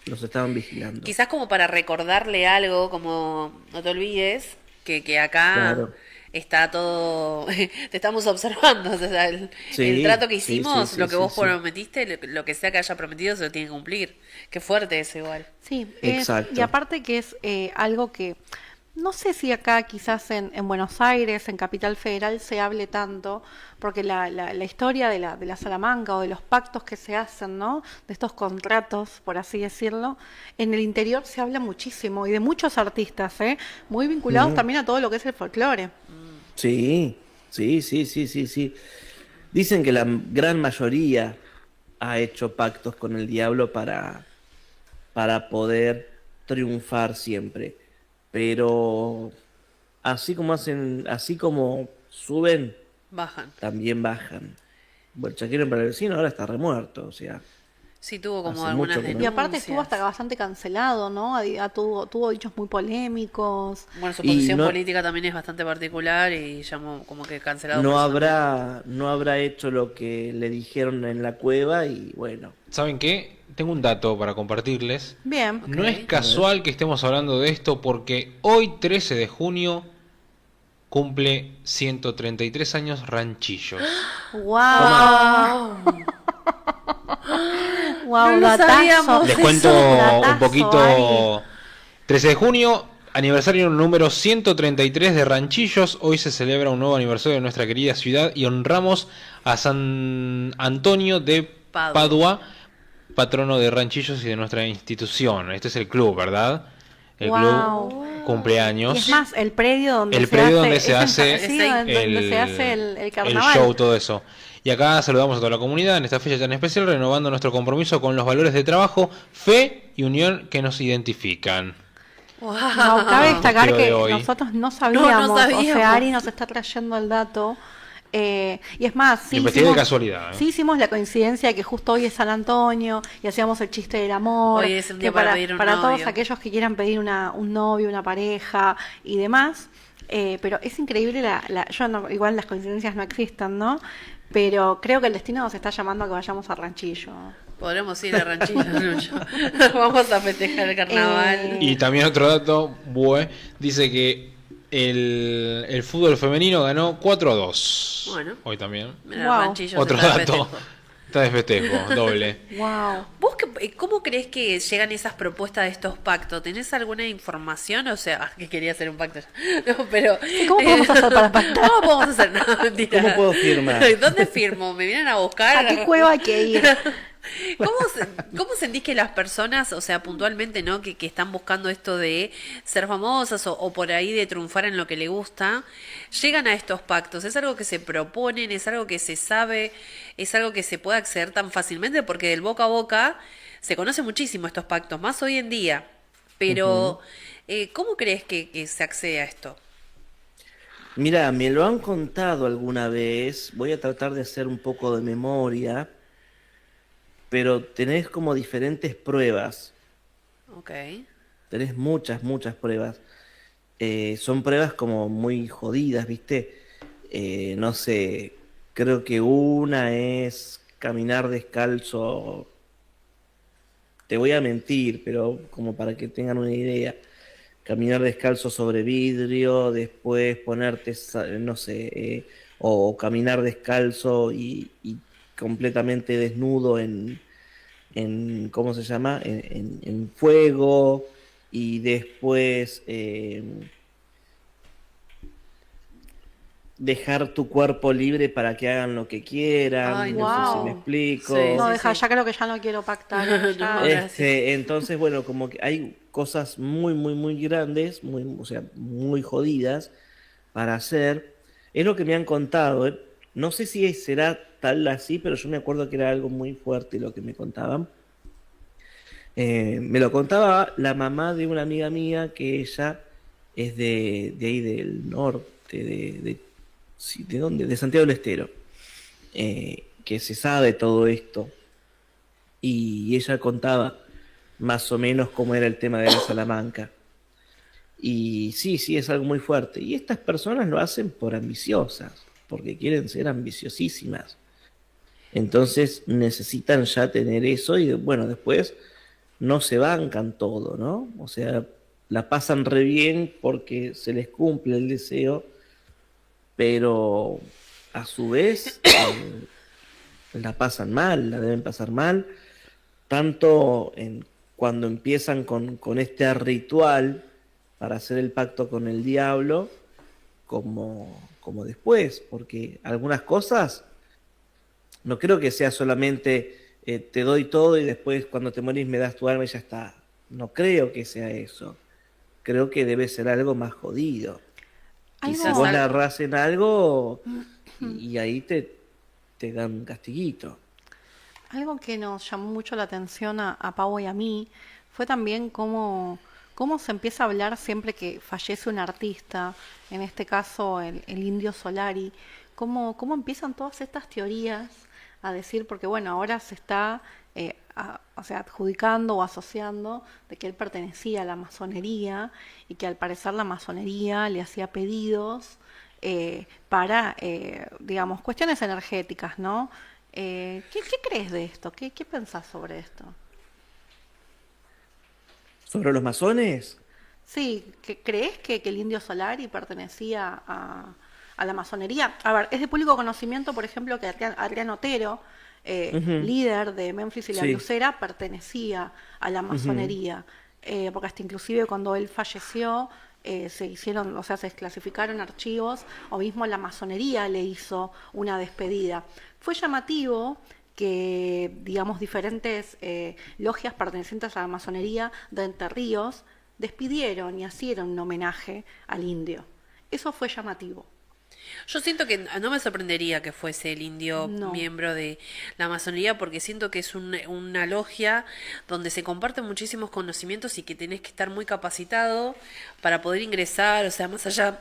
Los estaban vigilando. Quizás como para recordarle algo, como no te olvides que acá Claro. está todo, te estamos observando, o sea, el Sí, trato que sí, sí, hicimos, sí, lo que sí, vos sí. prometiste, lo que sea que haya prometido se lo tiene que cumplir. Qué fuerte eso igual. sí. Y Exacto. aparte que es algo que no sé si acá quizás en Buenos Aires, en Capital Federal, se hable tanto, porque la historia de la Salamanca o de los pactos que se hacen, ¿no? De estos contratos, por así decirlo, en el interior se habla muchísimo y de muchos artistas, ¿eh? Muy vinculados Ujú. también a todo lo que es el folclore. Sí, sí, sí, sí, sí, sí. Dicen que la gran mayoría ha hecho pactos con el diablo para poder triunfar siempre. Pero así como suben, Bajan. también bajan. Bueno, el chaquero para el vecino ahora está remuerto, o sea, Sí, tuvo como hace algunas mucho que Y no. aparte estuvo hasta denuncias. bastante cancelado, ¿no? Tuvo dichos muy polémicos. Bueno, su Y posición no, política también es bastante particular y llamó como que cancelado no personalmente. habrá hecho lo que le dijeron en la cueva y bueno, ¿Saben qué? Tengo un dato para compartirles. Bien. Ok. No es a ver. casual que estemos hablando de esto porque hoy 13 de junio cumple 133 años Ranchillos. ¡Wow! No ¡Wow! lo Datazo. sabíamos. Les Eso, cuento un Datazo, Ari. poquito. 13 de junio, aniversario número 133 de Ranchillos. Hoy se celebra un nuevo aniversario de nuestra querida ciudad y honramos a San Antonio de Padua. Padua, patrono de Ranchillos y de nuestra institución. Este es el club, ¿verdad? El Wow. club cumpleaños. Y es más, el predio donde El se predio hace, donde se es en- hace sí, donde se hace el el carnaval. show, todo eso. Y acá saludamos a toda la comunidad en esta fecha tan especial, renovando nuestro compromiso con los valores de trabajo, fe y unión que nos identifican. No, cabe destacar Posteo de que hoy. nosotros no sabíamos, o sabíamos. sea, Ari nos está trayendo el dato. Y es más, Lo investigué de casualidad, ¿eh? sí hicimos la coincidencia de que justo hoy es San Antonio y hacíamos el chiste del amor. Hoy es un día que para pedir un para todos novio. aquellos que quieran pedir un novio, una pareja y demás. Pero es increíble, igual las coincidencias no existen, ¿no? Pero creo que el destino nos está llamando a que vayamos a Ranchillo. Podremos ir a Ranchillo, Lucho. Vamos a festejar el carnaval. Y también otro dato, Bue, dice que el fútbol femenino ganó 4-2. Bueno. Hoy también. Mira, Wow. Ranchillo Otro se está de dato. festejo. Está de festejo, doble. Wow. ¿Vos cómo crees que llegan esas propuestas de estos pactos? ¿Tenés alguna información? O sea, que quería hacer un pacto ya. No, pero. ¿Cómo podemos hacer para pactar? ¿Cómo podemos hacer? No, mentira. ¿Cómo puedo firmar? ¿Dónde firmo? ¿Me vienen a buscar? ¿A qué cueva hay que ir? ¿Cómo sentís que las personas, o sea, puntualmente, ¿no? Que están buscando esto de ser famosas o por ahí de triunfar en lo que le gusta, llegan a estos pactos? ¿Es algo que se proponen? ¿Es algo que se sabe? ¿Es algo que se puede acceder tan fácilmente? Porque del boca a boca se conoce muchísimo estos pactos, más hoy en día. Ujú. Pero, ¿cómo crees que se accede a esto? Mira, me lo han contado alguna vez, voy a tratar de hacer un poco de memoria, pero tenés como diferentes pruebas, Ok. tenés muchas, muchas pruebas. Son pruebas como muy jodidas, ¿viste? No sé, creo que una es caminar descalzo, te voy a mentir, pero como para que tengan una idea, caminar descalzo sobre vidrio, después ponerte, no sé, o caminar descalzo y completamente desnudo ¿cómo se llama? En fuego, y después dejar tu cuerpo libre para que hagan lo que Ay, quieran, no sé si me Wow. no. Sí, explico. No, sí, deja, sí. ya creo que ya no quiero pactar, No, ya. gracias. Entonces, bueno, como que hay cosas muy, muy, muy grandes, muy, o sea, muy jodidas para hacer. Es lo que me han contado, ¿eh? No sé si será tal así, pero yo me acuerdo que era algo muy fuerte lo que me contaban. Me lo contaba la mamá de una amiga mía que ella es de ahí del norte, sí, ¿de dónde? De Santiago del Estero, que se sabe todo esto. Y ella contaba más o menos cómo era el tema de la Salamanca. Y sí, sí, es algo muy fuerte. Y estas personas lo hacen por ambiciosas, porque quieren ser ambiciosísimas. Entonces necesitan ya tener eso y bueno, después no se bancan todo, ¿no? O sea, la pasan re bien porque se les cumple el deseo, pero a su vez la pasan mal, la deben pasar mal, tanto cuando empiezan con este ritual para hacer el pacto con el diablo, como después, porque algunas cosas no creo que sea solamente te doy todo y después cuando te morís me das tu alma y ya está. No creo que sea eso. Creo que debe ser algo más jodido. Y si Quizás Algo, vos la al- errás en algo, y ahí te dan un castiguito. algo que nos llamó mucho la atención a Pau y a mí fue también cómo se empieza a hablar siempre que fallece un artista, en este caso el Indio Solari, cómo empiezan todas estas teorías a decir, porque bueno, ahora se está o sea, adjudicando o asociando de que él pertenecía a la masonería y que al parecer la masonería le hacía pedidos para, digamos, cuestiones energéticas, ¿no? ¿Qué crees de esto? ¿Qué pensás sobre esto? Sobre los masones, Sí, ¿crees que el Indio Solari pertenecía a la masonería? A ver, es de público conocimiento, por ejemplo, que Adrián Otero, ujú, líder de Memphis y la sí, Blusera, pertenecía a la ujú. masonería. Porque hasta inclusive cuando él falleció, se hicieron, o sea, se desclasificaron archivos, o mismo la masonería le hizo una despedida. Fue llamativo que, digamos, diferentes logias pertenecientes a la masonería de Entre Ríos despidieron y hicieron un homenaje al indio. Eso fue llamativo. Yo siento que no me sorprendería que fuese el indio No, miembro de la masonería porque siento que es una logia donde se comparten muchísimos conocimientos y que tenés que estar muy capacitado para poder ingresar, o sea, más allá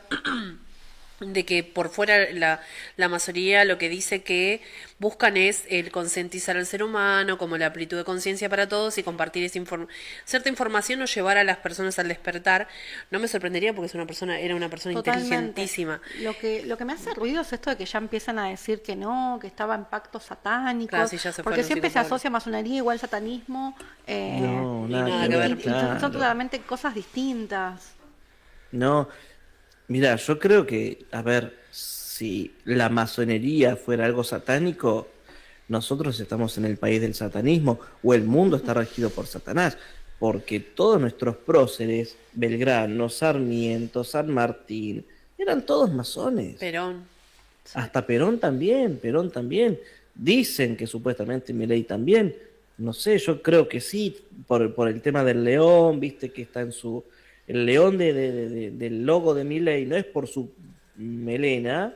de que por fuera la masonería lo que dice que buscan es el concientizar al ser humano, como la amplitud de conciencia para todos y compartir cierta información o llevar a las personas al despertar. No me sorprendería porque era una persona totalmente. inteligentísima. Lo que me hace ruido es esto de que ya empiezan a decir que no, que estaba en pactos Claro, satánicos, sí, ya se porque fueron siempre se psicopablos. asocia masonería igual satanismo, No, Y nada nada que que ver, ver. y son claro. totalmente cosas distintas. No, mira, yo creo que, a ver, si la masonería fuera algo satánico, nosotros estamos en el país del satanismo o el mundo está regido por Satanás, porque todos nuestros próceres, Belgrano, Sarmiento, San Martín, eran todos masones. Perón. Sí. Hasta Perón también, Perón también. Dicen que supuestamente Milei también. No sé, yo creo que sí, por el tema del león, viste que está en su... El león del logo de Milei no es por su melena,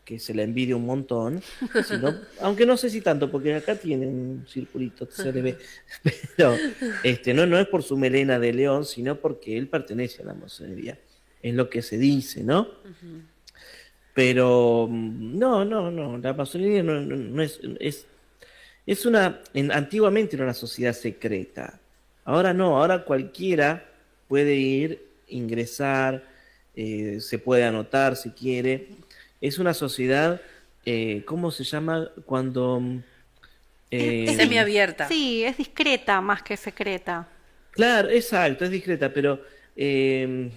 que se la envidia un montón, sino, aunque no sé si tanto, porque acá tiene un circulito, se le ve, pero no es por su melena de león, sino porque él pertenece a la masonería, es lo que se dice, ¿no? Pero no, la masonería no es antiguamente era una sociedad secreta, ahora no, ahora cualquiera puede ingresar, se puede anotar si quiere. Es una sociedad, ¿cómo se llama? Cuando... Es Semiabierta. sí, es discreta más que secreta. claro, exacto, es discreta, pero Tiene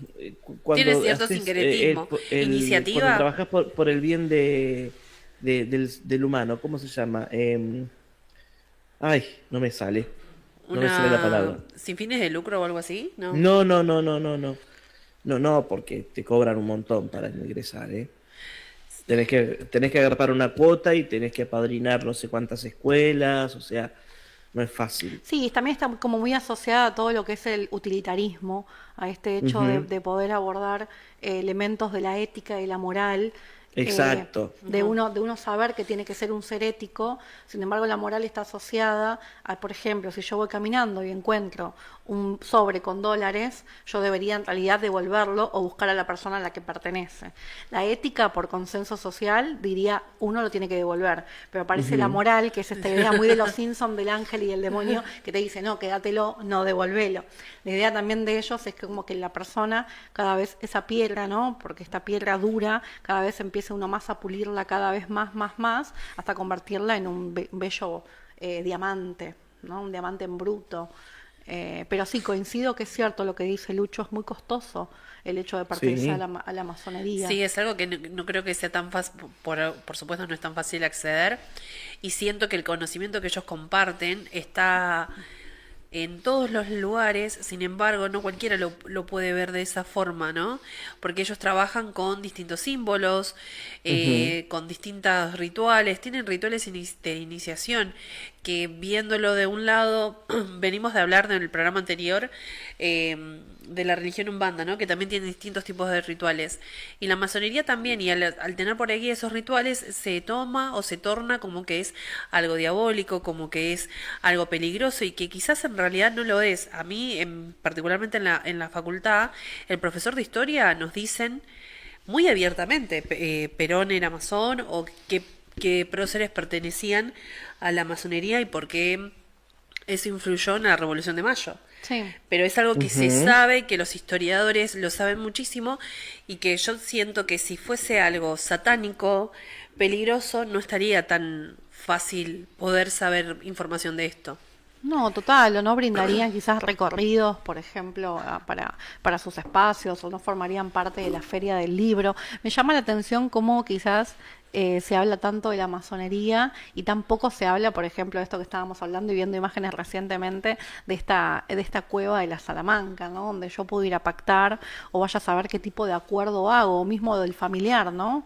cuando cierto haces sincretismo. cuando Iniciativa, trabajas por el bien del humano, ¿cómo se llama? Ay, no me sale la una palabra. sin fines de lucro o algo así, ¿no? No, porque te cobran un montón para ingresar, ¿eh? Tenés que agarrar una cuota y tenés que apadrinar no sé cuántas escuelas, o sea, no es fácil. Sí, también está como muy asociada a todo lo que es el utilitarismo, a este hecho Ujú, de poder abordar elementos de la ética y la moral, exacto. de uno saber que tiene que ser un ser ético. Sin embargo, la moral está asociada a, por ejemplo, si yo voy caminando y encuentro un sobre con dólares, yo debería en realidad devolverlo o buscar a la persona a la que pertenece. La ética, por consenso social, diría uno lo tiene que devolver, pero aparece la Ujú, moral, que es esta idea muy de los Simpsons del ángel y el demonio, que te dice, no, quédatelo, no devolvelo. La idea también de ellos es que como que la persona, cada vez esa piedra, ¿no? Porque esta piedra dura, cada vez empieza uno más a pulirla cada vez más, hasta convertirla en un bello diamante, ¿no? Un diamante en bruto. Pero sí, coincido que es cierto lo que dice Lucho, es muy costoso el hecho de pertenecer sí. a la masonería. Sí, es algo que no creo que sea tan fácil, por supuesto no es tan fácil acceder, y siento que el conocimiento que ellos comparten está en todos los lugares. Sin embargo, no cualquiera lo puede ver de esa forma, ¿no? Porque ellos trabajan con distintos símbolos, Ujú, con distintos rituales, tienen rituales de iniciación, que viéndolo de un lado, venimos de hablar en el programa anterior, de la religión umbanda, ¿no? Que también tiene distintos tipos de rituales. Y la masonería también, y al tener por aquí esos rituales, se toma o se torna como que es algo diabólico, como que es algo peligroso, y que quizás en realidad no lo es. A mí, particularmente en la facultad, el profesor de historia nos dicen muy abiertamente, Perón era masón, o que próceres pertenecían a la masonería y por qué eso influyó en la Revolución de Mayo. Sí. Pero es algo que se ujú. sabe, que los historiadores lo saben muchísimo, y que yo siento que si fuese algo satánico, peligroso, no estaría tan fácil poder saber información de esto. No, total, o no brindarían quizás recorridos, por ejemplo, para sus espacios, o no formarían parte de la feria del libro. Me llama la atención cómo quizás se habla tanto de la masonería y tampoco se habla, por ejemplo, de esto que estábamos hablando y viendo imágenes recientemente de esta cueva de la Salamanca, ¿no? Donde yo puedo ir a pactar o vaya a saber qué tipo de acuerdo hago, o mismo del familiar, ¿no?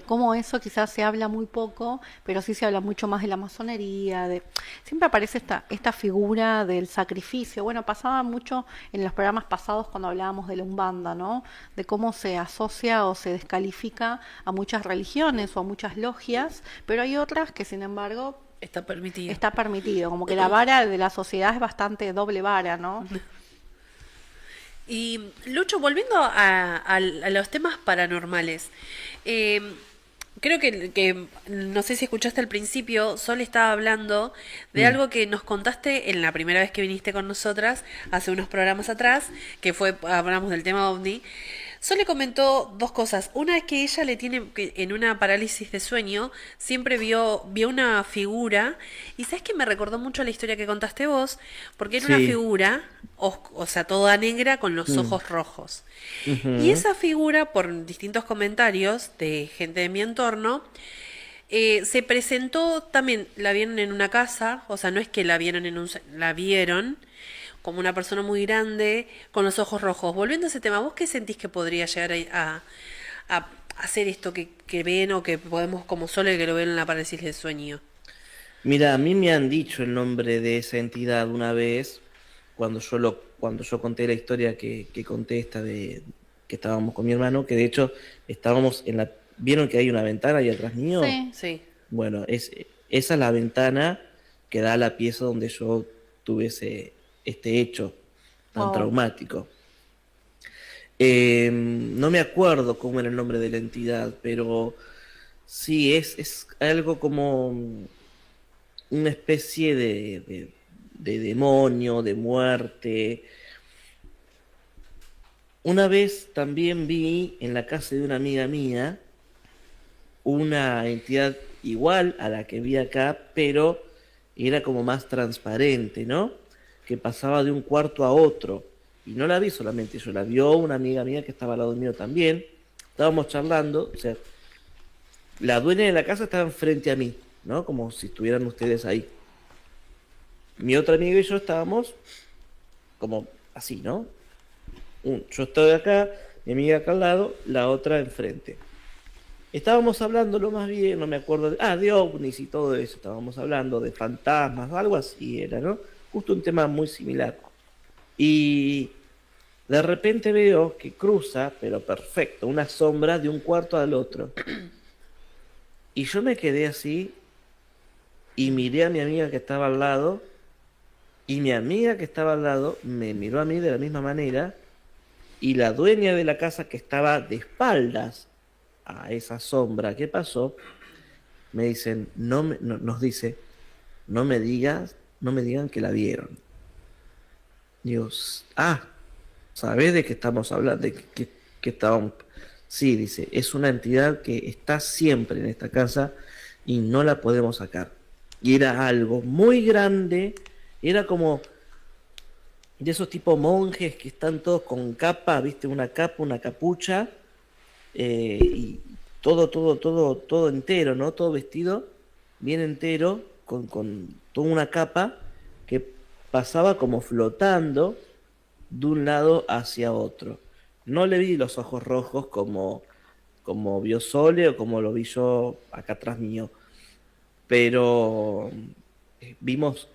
Cómo eso quizás se habla muy poco, pero sí se habla mucho más de la masonería, de... Siempre aparece esta figura del sacrificio. Bueno, pasaba mucho en los programas pasados cuando hablábamos de la Umbanda, ¿no? De cómo se asocia o se descalifica a muchas religiones o a muchas logias, pero hay otras que, sin embargo, Está permitido. está permitido. Como que la vara de la sociedad es bastante doble vara, ¿no? Y Lucho, volviendo a los temas paranormales, eh, creo que, no sé si escuchaste al principio, Sol estaba hablando de Mm. algo que nos contaste en la primera vez que viniste con nosotras, hace unos programas atrás, que fue, hablamos del tema OVNI. Sol le comentó dos cosas. Una es que ella le tiene, que en una parálisis de sueño, siempre vio una figura, y sabes que me recordó mucho a la historia que contaste vos, porque era una Sí. figura, o sea, toda negra con los Mm. ojos rojos. Y Ujú. esa figura, por distintos comentarios de gente de mi entorno, se presentó también, la vieron en una casa, o sea, no es que la vieron la vieron como una persona muy grande con los ojos rojos. Volviendo a ese tema, ¿vos qué sentís que podría llegar a hacer esto que ven, o que podemos como solo que lo ven en la parálisis del sueño? Mira, a mí me han dicho el nombre de esa entidad una vez, cuando yo conté la historia que conté esta de que estábamos con mi hermano, que de hecho estábamos ¿Vieron que hay una ventana ahí atrás mío? Sí. Sí. Bueno, esa es la ventana que da a la pieza donde yo tuve este hecho tan Wow. traumático. No me acuerdo cómo era el nombre de la entidad, pero sí, es algo como una especie de demonio, de muerte. Una vez también vi en la casa de una amiga mía una entidad igual a la que vi acá, pero era como más transparente, ¿no? Que pasaba de un cuarto a otro. Y no la vi solamente yo, la vio una amiga mía que estaba al lado mío también. Estábamos charlando, o sea, la dueña de la casa estaba enfrente a mí, ¿no? Como si estuvieran ustedes ahí. Mi otra amiga y yo estábamos como así, ¿no? Yo estoy acá, mi amiga acá al lado, la otra enfrente. Estábamos hablando lo más bien, no me acuerdo, de ovnis y todo eso, estábamos hablando de fantasmas, algo así era, ¿no? Justo un tema muy similar. Y de repente veo que cruza, pero perfecto, una sombra de un cuarto al otro. Y yo me quedé así y miré a mi amiga que estaba al lado, y mi amiga que estaba al lado me miró a mí de la misma manera, y la dueña de la casa que estaba de espaldas a esa sombra que pasó, me dicen, nos dice, no me digan que la vieron. Digo, ¿sabés de qué estamos hablando? Que estábamos. Sí, dice, es una entidad que está siempre en esta casa y no la podemos sacar. Y era algo muy grande, era como de esos tipos monjes que están todos con capa, ¿viste? Una capa, una capucha, y todo entero, ¿no? Todo vestido, bien entero, con toda una capa que pasaba como flotando de un lado hacia otro. No le vi los ojos rojos como vio Sole o como lo vi yo acá atrás mío, pero vimos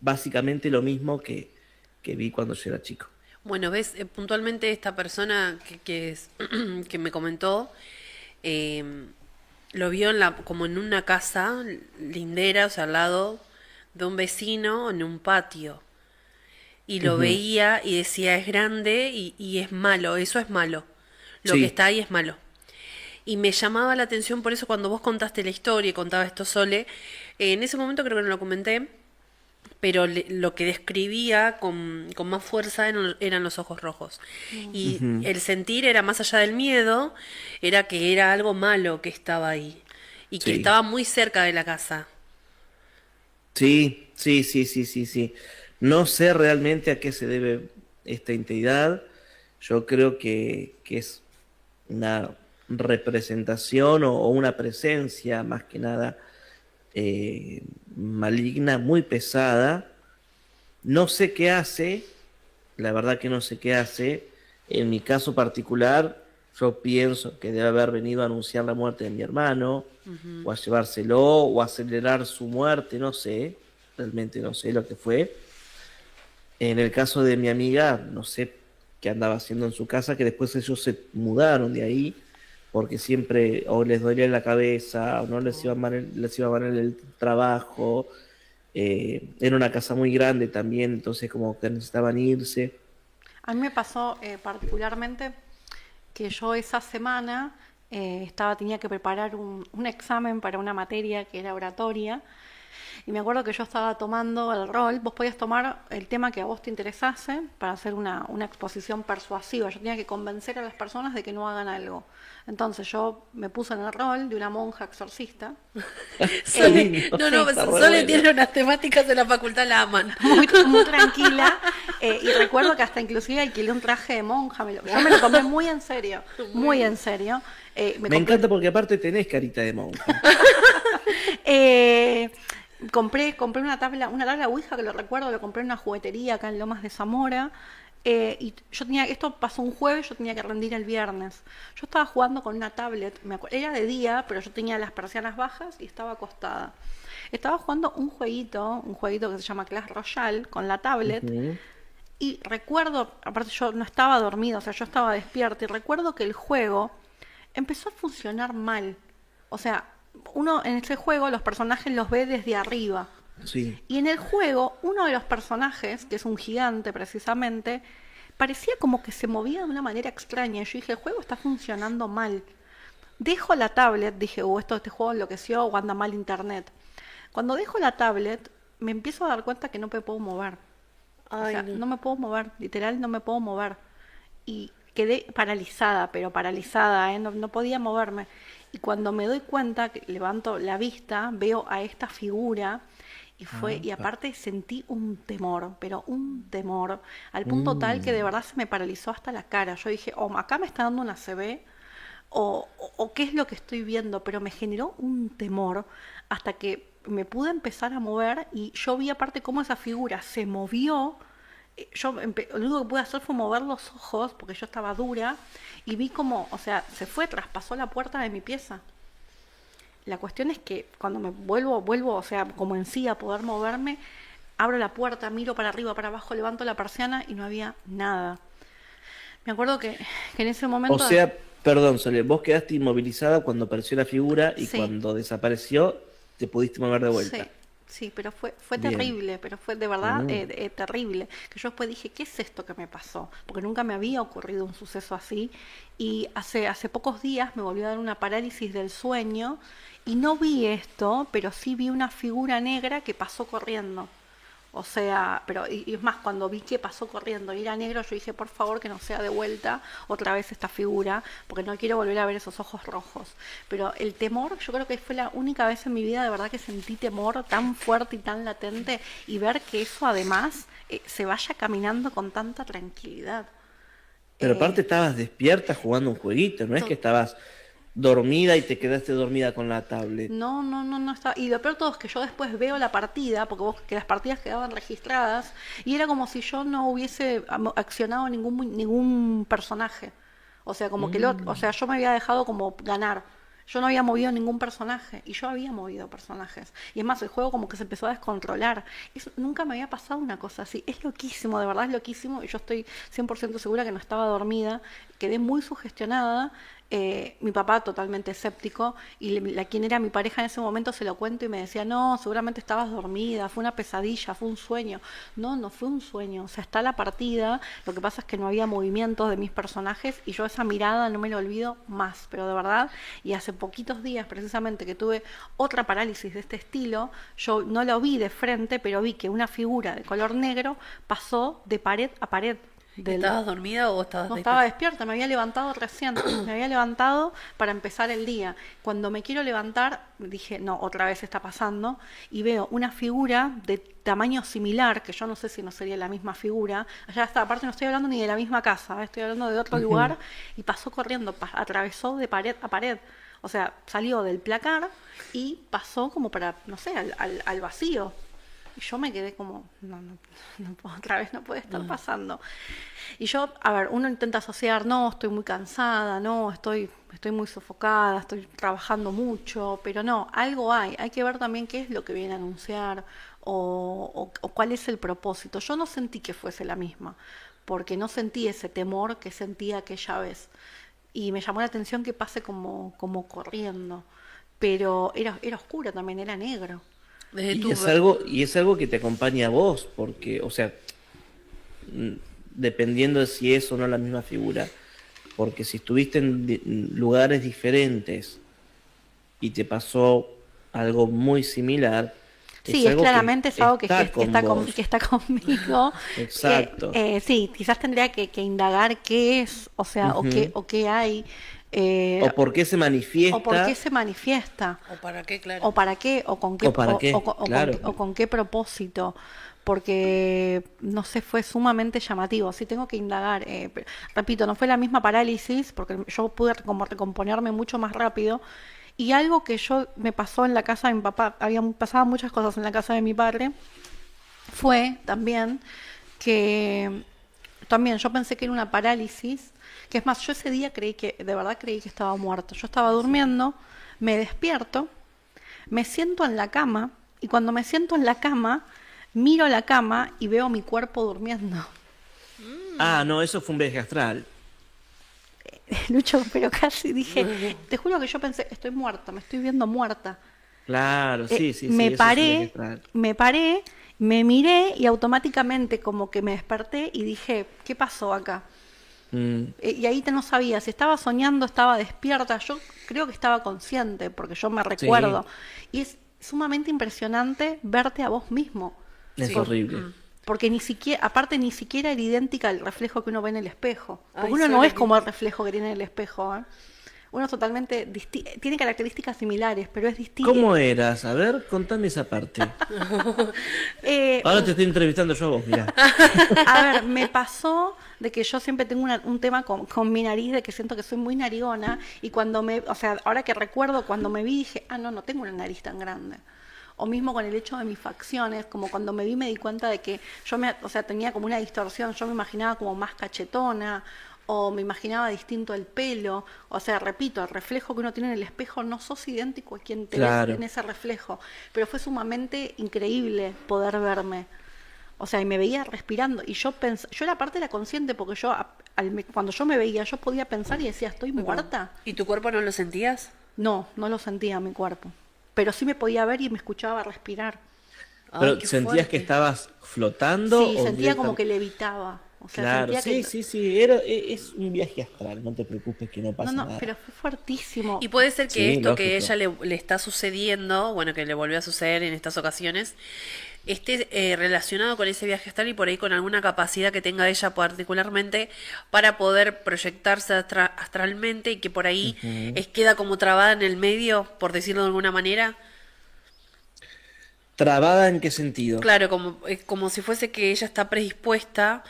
básicamente lo mismo que vi cuando yo era chico. Bueno, ves, puntualmente esta persona que me comentó, eh, lo vio como en una casa lindera, o sea, al lado de un vecino, en un patio. Y lo Ujú. veía y decía, es grande y es malo, eso es malo. Lo que Sí, está ahí es malo. Y me llamaba la atención por eso cuando vos contaste la historia y contaba esto Sole, en ese momento creo que no lo comenté, pero lo que describía con más fuerza eran los ojos rojos. Y ujú. el sentir era más allá del miedo, era que era algo malo que estaba ahí y que Sí, estaba muy cerca de la casa. sí. No sé realmente a qué se debe esta entidad. Yo creo que es una representación o una presencia más que nada maligna, muy pesada. No sé qué hace, la verdad que no sé qué hace. En mi caso particular, yo pienso que debe haber venido a anunciar la muerte de mi hermano, Ujú. o a llevárselo, o a acelerar su muerte, no sé, realmente no sé lo que fue. En el caso de mi amiga, no sé qué andaba haciendo en su casa, que después ellos se mudaron de ahí, porque siempre o les dolía la cabeza, o no les iba mal el trabajo. Era una casa muy grande también, entonces como que necesitaban irse. A mí me pasó particularmente que yo esa semana tenía que preparar un examen para una materia que era oratoria. Y me acuerdo que yo estaba tomando el rol, vos podías tomar el tema que a vos te interesase para hacer una exposición persuasiva. Yo tenía que convencer a las personas de que no hagan algo. Entonces yo me puse en el rol de una monja exorcista. Qué Sole, lindo, no, Sí, no, está re Sole bueno. tiene unas temáticas en la facultad, la aman. muy tranquila. Y recuerdo que hasta inclusive alquilé un traje de monja. Yo me lo tomé muy en serio, muy en serio. Me Me compré encanta porque aparte tenés carita de monja. Eh, compré una tabla Ouija que lo recuerdo, lo compré en una juguetería acá en Lomas de Zamora. Y esto pasó un jueves, yo tenía que rendir el viernes. Yo estaba jugando con una tablet, era de día, pero yo tenía las persianas bajas y estaba acostada. Estaba jugando un jueguito que se llama Clash Royale con la tablet. Ujú. Y recuerdo, aparte yo no estaba dormida, o sea, yo estaba despierta, y recuerdo que el juego empezó a funcionar mal. O sea, uno en ese juego los personajes los ve desde arriba. Sí. Y en el juego, uno de los personajes, que es un gigante precisamente, parecía como que se movía de una manera extraña. Y yo dije, el juego está funcionando mal. Dejo la tablet, dije, este juego enloqueció o anda mal internet. Cuando dejo la tablet, me empiezo a dar cuenta que no me puedo mover. O sea, no me puedo mover, literal no me puedo mover. Y quedé paralizada, pero paralizada, no podía moverme. Y cuando me doy cuenta, que levanto la vista, veo a esta figura y aparte sentí un temor, pero un temor, al punto tal que de verdad se me paralizó hasta la cara. Yo dije, acá me está dando una CB, o qué es lo que estoy viendo, pero me generó un temor hasta que me pude empezar a mover y yo vi aparte cómo esa figura se movió. Lo único que pude hacer fue mover los ojos porque yo estaba dura y vi como, o sea, traspasó la puerta de mi pieza. La cuestión es que cuando me vuelvo, o sea, como en sí a poder moverme, abro la puerta, miro para arriba, para abajo, levanto la persiana y no había nada. Me acuerdo que en ese momento... O sea, perdón, Sole, vos quedaste inmovilizada cuando apareció la figura y Sí. cuando desapareció te pudiste mover de vuelta. Sí, sí, pero fue Bien. terrible, pero fue de verdad terrible. Que yo después dije, ¿qué es esto que me pasó? Porque nunca me había ocurrido un suceso así. Y hace pocos días me volvió a dar una parálisis del sueño y no vi esto, pero sí vi una figura negra que pasó corriendo. O sea, pero y es más, cuando vi que pasó corriendo y era negro, yo dije, por favor, que no sea de vuelta otra vez esta figura, porque no quiero volver a ver esos ojos rojos. Pero el temor, yo creo que fue la única vez en mi vida de verdad que sentí temor tan fuerte y tan latente, y ver que eso además se vaya caminando con tanta tranquilidad. Pero aparte estabas despierta jugando un jueguito, no es que estabas dormida y te quedaste dormida con la tablet. No estaba. Y lo peor de todo es que yo después veo la partida, porque que las partidas quedaban registradas, y era como si yo no hubiese accionado ningún personaje. O sea, como que o sea, yo me había dejado como ganar. Yo no había movido ningún personaje, y yo había movido personajes. Y es más, el juego como que se empezó a descontrolar. Nunca me había pasado una cosa así. Es loquísimo, de verdad es loquísimo, y yo estoy 100% segura que no estaba dormida. Quedé muy sugestionada. Mi papá totalmente escéptico, y quien era mi pareja en ese momento se lo cuento y me decía, no, seguramente estabas dormida, fue una pesadilla, fue un sueño. No fue un sueño, o sea, está la partida, lo que pasa es que no había movimientos de mis personajes y yo esa mirada no me la olvido más, pero de verdad. Y hace poquitos días precisamente que tuve otra parálisis de este estilo, yo no lo vi de frente, pero vi que una figura de color negro pasó de pared a pared. ¿Estabas dormida o estabas No, despierta? estaba despierta, me había levantado recién, me había levantado para empezar el día. Cuando me quiero levantar, dije, no, otra vez está pasando, y veo una figura de tamaño similar, que yo no sé si no sería la misma figura. Allá está, aparte no estoy hablando ni de la misma casa, estoy hablando de otro lugar, y pasó corriendo, atravesó de pared a pared. O sea, salió del placar y pasó como para, no sé, al vacío. Y yo me quedé como, no, otra vez no puede estar pasando. Y yo, a ver, uno intenta asociar, no, estoy muy cansada, no, estoy muy sofocada, estoy trabajando mucho, pero no, algo hay que ver también qué es lo que viene a anunciar o cuál es el propósito. Yo no sentí que fuese la misma, porque no sentí ese temor que sentí aquella vez. Y me llamó la atención que pase como corriendo, pero era oscuro también, era negro. Desde tu... Y es algo que te acompaña a vos, porque, o sea, dependiendo de si es o no la misma figura, porque si estuviste en lugares diferentes y te pasó algo muy similar, Sí, es claramente es algo que está conmigo. Exacto. Sí, quizás tendría que indagar qué es, o sea, o qué hay. O por qué se manifiesta. O por qué se manifiesta. ¿O para qué, claro? O para qué, o con qué, O para qué, claro. con qué propósito. Porque, no sé, fue sumamente llamativo. Sí, tengo que indagar. Repito, no fue la misma parálisis, porque yo pude como recomponerme mucho más rápido. Y algo que me pasó en la casa de mi papá, pasaban muchas cosas en la casa de mi padre, fue también que también yo pensé que era una parálisis, que es más, yo ese día de verdad creí que estaba muerta. Yo estaba durmiendo, me despierto, me siento en la cama, y cuando me siento en la cama, miro la cama y veo mi cuerpo durmiendo. Ah, no, eso fue un viaje astral. Lucho, pero casi dije, te juro que yo pensé, estoy muerta, me estoy viendo muerta. Claro, sí, sí, sí, Me eso es un paré, viaje astral. me paré, me miré y automáticamente como que me desperté y dije, ¿qué pasó acá? Mm, Y ahí no sabía si estaba soñando, estaba despierta. Yo creo que estaba consciente porque yo me sí, recuerdo. Y es sumamente impresionante verte a vos mismo. es Sí. horrible. Porque ni siquiera, aparte ni siquiera era idéntica al reflejo que uno ve en el espejo. Porque Ay, uno no Sole, es como el reflejo que tiene en el espejo, ¿eh? Uno es totalmente tiene características similares, pero es distinto. ¿Cómo eras? A ver, contame esa parte. Eh, Ahora te estoy entrevistando yo a vos, mirá. A ver, me pasó de que yo siempre tengo un tema con mi nariz, de que siento que soy muy narigona, y o sea, ahora que recuerdo, cuando me vi dije, ah, no, no tengo una nariz tan grande. O mismo con el hecho de mis facciones, como cuando me vi me di cuenta de que o sea, tenía como una distorsión, yo me imaginaba como más cachetona, o me imaginaba distinto el pelo, o sea, repito, el reflejo que uno tiene en el espejo no sos idéntico a quien te ves Claro. en ese reflejo, pero fue sumamente increíble poder verme. O sea, y me veía respirando. Y yo era parte de la consciente porque cuando yo me veía, yo podía pensar y decía, ¿estoy muerta? ¿Y tu cuerpo no lo sentías? No, no lo sentía mi cuerpo. Pero sí me podía ver y me escuchaba respirar. Pero Ay, qué ¿sentías que fuerte. estabas flotando Sí, o sentía como que directamente? levitaba. O sea, Claro, sentía sí, que... sí, sí, es un viaje astral, no te preocupes que no No, pasa no, nada. pero fue fuertísimo. Y puede ser que Sí, esto que lógico. ella le está sucediendo, bueno, que le volvió a suceder en estas ocasiones, esté relacionado con ese viaje astral y por ahí con alguna capacidad que tenga ella particularmente para poder proyectarse astralmente y que por ahí Ujú. queda como trabada en el medio, por decirlo de alguna manera. ¿Trabada en qué sentido? Claro, como si fuese que ella está predispuesta,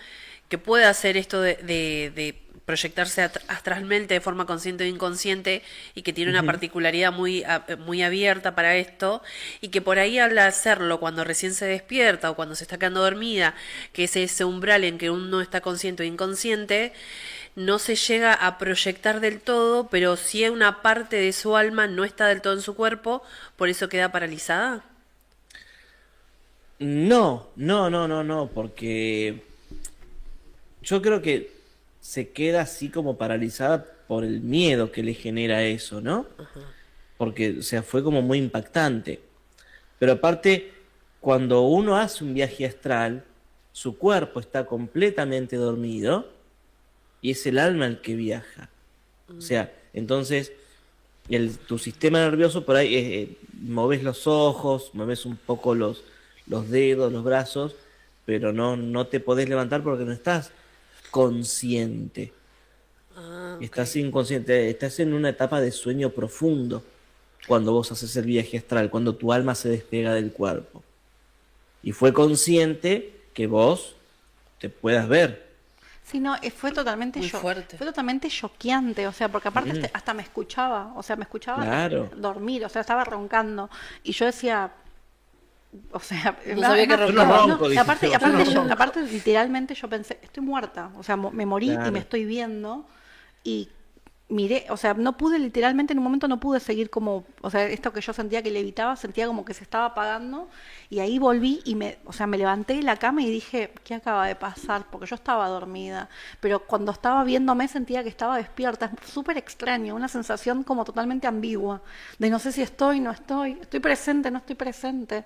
que puede hacer esto de proyectarse astralmente de forma consciente o inconsciente y que tiene una Ujú. particularidad muy abierta para esto y que por ahí al hacerlo cuando recién se despierta o cuando se está quedando dormida, que es ese umbral en que uno está consciente o inconsciente, no se llega a proyectar del todo, pero sí una parte de su alma no está del todo en su cuerpo, por eso queda paralizada. No, no, no, no, no, porque yo creo que se queda así como paralizada por el miedo que le genera eso, ¿no? Porque, o sea, fue como muy impactante. Pero aparte, cuando uno hace un viaje astral, su cuerpo está completamente dormido y es el alma el que viaja. O sea, entonces tu sistema nervioso por ahí, moves los ojos, mueves un poco los dedos, los brazos, pero no te podés levantar porque no estás consciente. Ah, ok. Estás inconsciente, estás en una etapa de sueño profundo cuando vos haces el viaje astral, cuando tu alma se despega del cuerpo. Y fue consciente que vos te puedas ver. Sí, no, Muy fuerte. fue totalmente choqueante, o sea, porque aparte Mm, hasta me escuchaba, o sea, me escuchaba claro. dormir, o sea, estaba roncando, y yo decía, o sea, No sabía que además, Yo no roncaba. ronco, y dije aparte, yo, yo no ronco. aparte literalmente yo pensé, estoy muerta, o sea, me morí y me Claro. estoy viendo, y miré, o sea, no pude literalmente en un momento no pude seguir como, o sea, esto que yo sentía que levitaba, sentía como que se estaba apagando y ahí volví y o sea, me levanté de la cama y dije, ¿qué acaba de pasar? Porque yo estaba dormida, pero cuando estaba viéndome sentía que estaba despierta, es súper extraño, una sensación como totalmente ambigua, de no sé si no estoy presente, no estoy presente.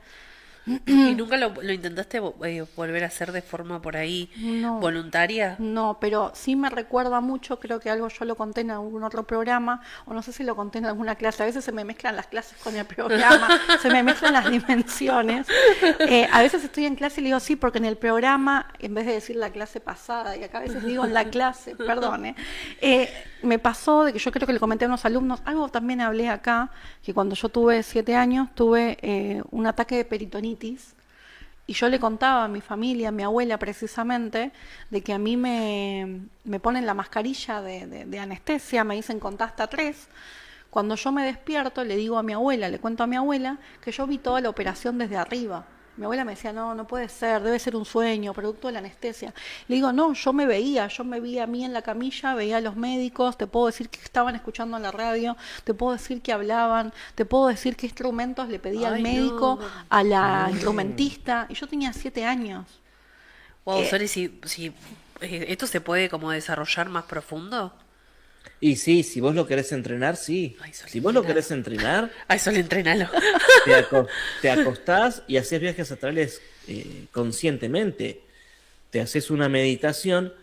¿Y nunca lo intentaste volver a hacer de forma por ahí No. voluntaria? No, pero sí me recuerda mucho, creo que algo yo lo conté en algún otro programa, o no sé si lo conté en alguna clase, a veces se me mezclan las clases con el programa, se me mezclan las dimensiones. A veces estoy en clase y le digo sí, porque en el programa, en vez de decir la clase pasada, y acá a veces digo en la clase, perdone, me pasó de que yo creo que le comenté a unos alumnos, algo también hablé acá, que cuando yo tuve 7 años tuve un ataque de peritonitis, y yo le contaba a mi familia, a mi abuela precisamente, de que a mí me ponen la mascarilla de anestesia, me dicen contá hasta 3. Cuando yo me despierto, le digo a mi abuela, le cuento a mi abuela, que yo vi toda la operación desde arriba. Mi abuela me decía, no, no puede ser, debe ser un sueño, producto de la anestesia. Le digo, no, yo me veía a mí en la camilla, veía a los médicos, te puedo decir que estaban escuchando en la radio, te puedo decir que hablaban, te puedo decir qué instrumentos le pedía al Ay, médico, no. a la instrumentista, y yo tenía 7 años. Wow, Eh, Sori, si esto se puede como desarrollar más profundo. Y sí, si vos lo querés entrenar, sí. Ay, Sol, Si vos lo entrenalo. querés entrenar, Ay, Sol, entrenalo. te acostás y haces viajes astrales conscientemente. Te haces una meditación.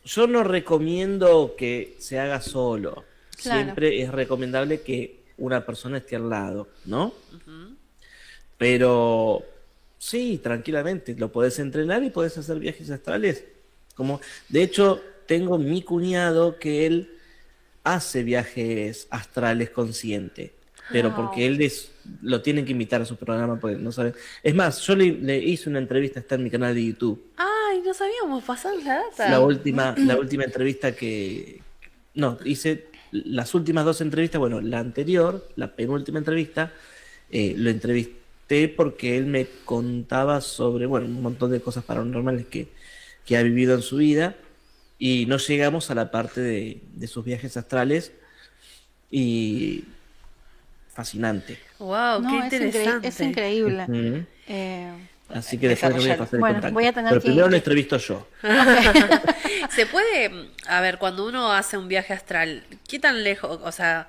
Yo no recomiendo que se haga solo. Claro. Siempre es recomendable que una persona esté al lado, ¿no? Pero sí, tranquilamente, lo podés entrenar y podés hacer viajes astrales. Como, de hecho, tengo mi cuñado que él hace viajes astrales consciente, pero Wow. porque lo tienen que invitar a su programa, porque no sabe. Es más, yo le hice una entrevista, está en mi canal de YouTube. Ay, no sabíamos, pasar la data. La última entrevista no, hice las últimas dos entrevistas, bueno, la anterior, la penúltima entrevista, lo entrevisté porque él me contaba sobre, bueno, un montón de cosas paranormales que ha vivido en su vida y no llegamos a la parte de sus viajes astrales y fascinante. Wow, No, qué es interesante. es increíble. Ujú. Eh, Así que después le voy a Desarrollar. pasar el Bueno, contacto. voy a tener Pero que- primero lo entrevisto yo. Se puede, a ver, cuando uno hace un viaje astral, ¿qué tan lejos? O sea,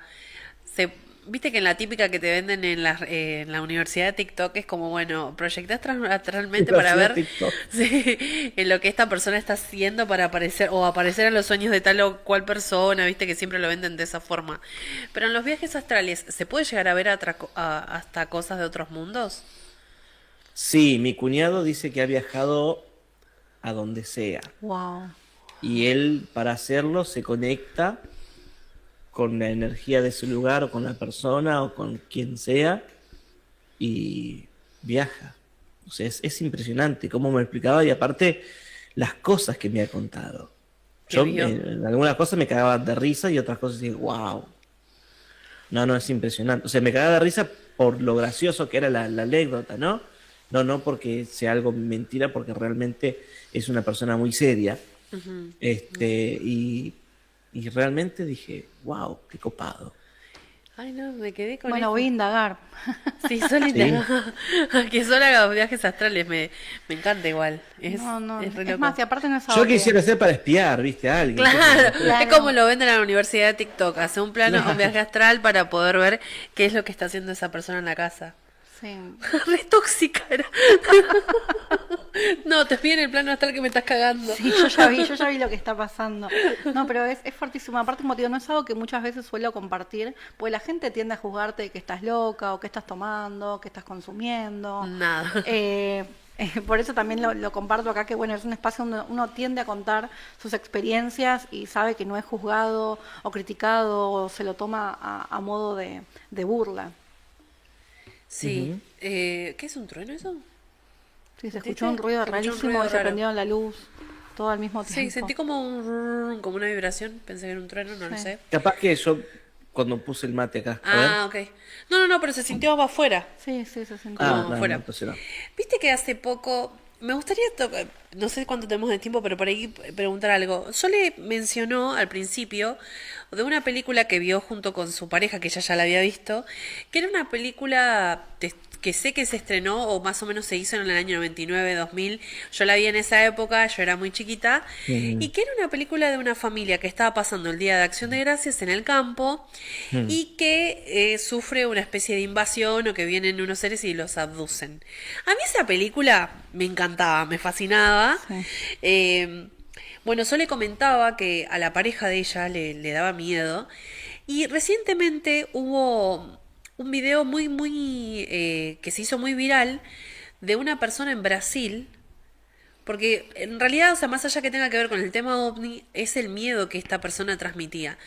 viste que en la típica que te venden en la universidad de TikTok es como, bueno, proyectás astralmente para Universidad ver TikTok. sí, en lo que esta persona está haciendo para aparecer o aparecer en los sueños de tal o cual persona, viste que siempre lo venden de esa forma. Pero en los viajes astrales, ¿se puede llegar a ver hasta cosas de otros mundos? Sí, mi cuñado dice que ha viajado a donde sea. wow. Y él, para hacerlo, se conecta con la energía de ese lugar o con la persona o con quien sea y viaja. O sea, es impresionante cómo me explicaba y aparte las cosas que me ha contado. ¿Qué Yo vio? en algunas cosas me cagaba de risa y otras cosas digo, wow. No, es impresionante. O sea, me cagaba de risa por lo gracioso que era la anécdota, ¿no? No porque sea algo mentira, porque realmente es una persona muy seria. Y realmente dije, wow, qué copado. Ay, no, me quedé con Bueno, eso. voy a indagar. Sí, solita. Que solo haga viajes astrales me encanta igual. No. Es re Es loco. más, y aparte no es Yo algo que- quisiera hacer para espiar, ¿viste? A alguien. Claro, Claro. es como lo venden en la universidad de TikTok. Hace un plano, un viaje astral para poder ver qué es lo que está haciendo esa persona en la casa. Sí. Re tóxica era. No, te piden el plano astral que me estás cagando. Sí, yo ya vi lo que está pasando. No, pero es fuertísimo. Aparte, como te digo, no es algo que muchas veces suelo compartir, porque la gente tiende a juzgarte de que estás loca, o que estás tomando, que estás consumiendo. Nada. Por eso también lo comparto acá, que bueno, es un espacio donde uno tiende a contar sus experiencias y sabe que no es juzgado o criticado o se lo toma a modo de burla. Sí. ¿Qué es un trueno eso? Sí, se ¿Viste? escuchó un ruido Se escuchó un rarísimo ruido y se raro. prendieron la luz todo al mismo tiempo. Sí, sentí como como una vibración. Pensé que era un trueno, no lo Sí. sé. Capaz que yo, cuando puse el mate acá. A ver. Ah, ok. No, pero se sintió más afuera. Sí, se sintió. Ah, como no, fuera. entonces no. Viste que hace poco, me gustaría tocar, no sé cuánto tenemos de tiempo, pero por ahí preguntar algo. Sole mencionó al principio de una película que vio junto con su pareja, que ella ya la había visto, que era una película que sé que se estrenó o más o menos se hizo en el año 99, 2000. Yo la vi en esa época, yo era muy chiquita, y que era una película de una familia que estaba pasando el Día de Acción de Gracias en el campo y que sufre una especie de invasión o que vienen unos seres y los abducen. A mí esa película me encantaba, me fascinaba. Bueno, Sole comentaba que a la pareja de ella le daba miedo y recientemente hubo un video muy que se hizo muy viral de una persona en Brasil, porque en realidad, o sea, más allá que tenga que ver con el tema ovni, es el miedo que esta persona transmitía.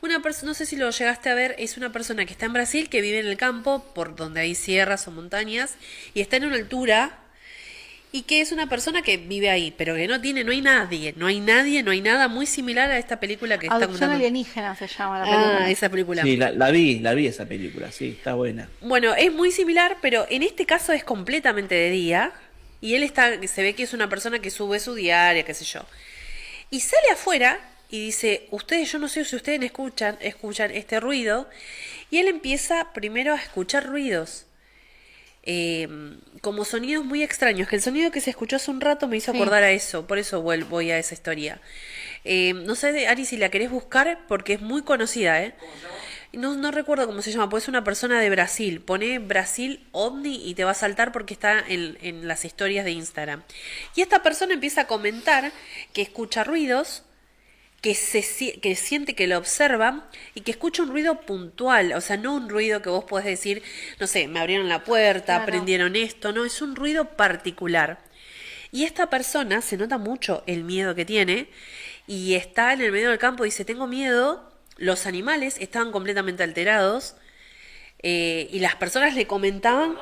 Una persona, no sé si lo llegaste a ver, es una persona que está en Brasil, que vive en el campo, por donde hay sierras o montañas, y está en una altura, y que es una persona que vive ahí, pero que no hay nadie, no hay nada muy similar a esta película que está Adopción contando. alienígena se llama la película. Ah, esa película. Sí, la vi esa película, sí, está buena. Bueno, es muy similar, pero en este caso es completamente de día. Y él se ve que es una persona que sube su diaria, qué sé yo. Y sale afuera y dice, yo no sé si ustedes escuchan este ruido. Y él empieza primero a escuchar ruidos. como sonidos muy extraños, que el sonido que se escuchó hace un rato me hizo Sí. acordar a eso, por eso voy a esa historia. No sé, Ari, si la querés buscar, porque es muy conocida, ¿eh? No, no recuerdo cómo se llama, pues es una persona de Brasil. Pone Brasil OVNI y te va a saltar porque está en las historias de Instagram. Y esta persona empieza a comentar que escucha ruidos, que siente que lo observan y que escucha un ruido puntual, o sea, no un ruido que vos podés decir, no sé, me abrieron la puerta, Claro. prendieron esto, no, es un ruido particular. Y esta persona se nota mucho el miedo que tiene y está en el medio del campo y dice, tengo miedo, los animales estaban completamente alterados y las personas le comentaban,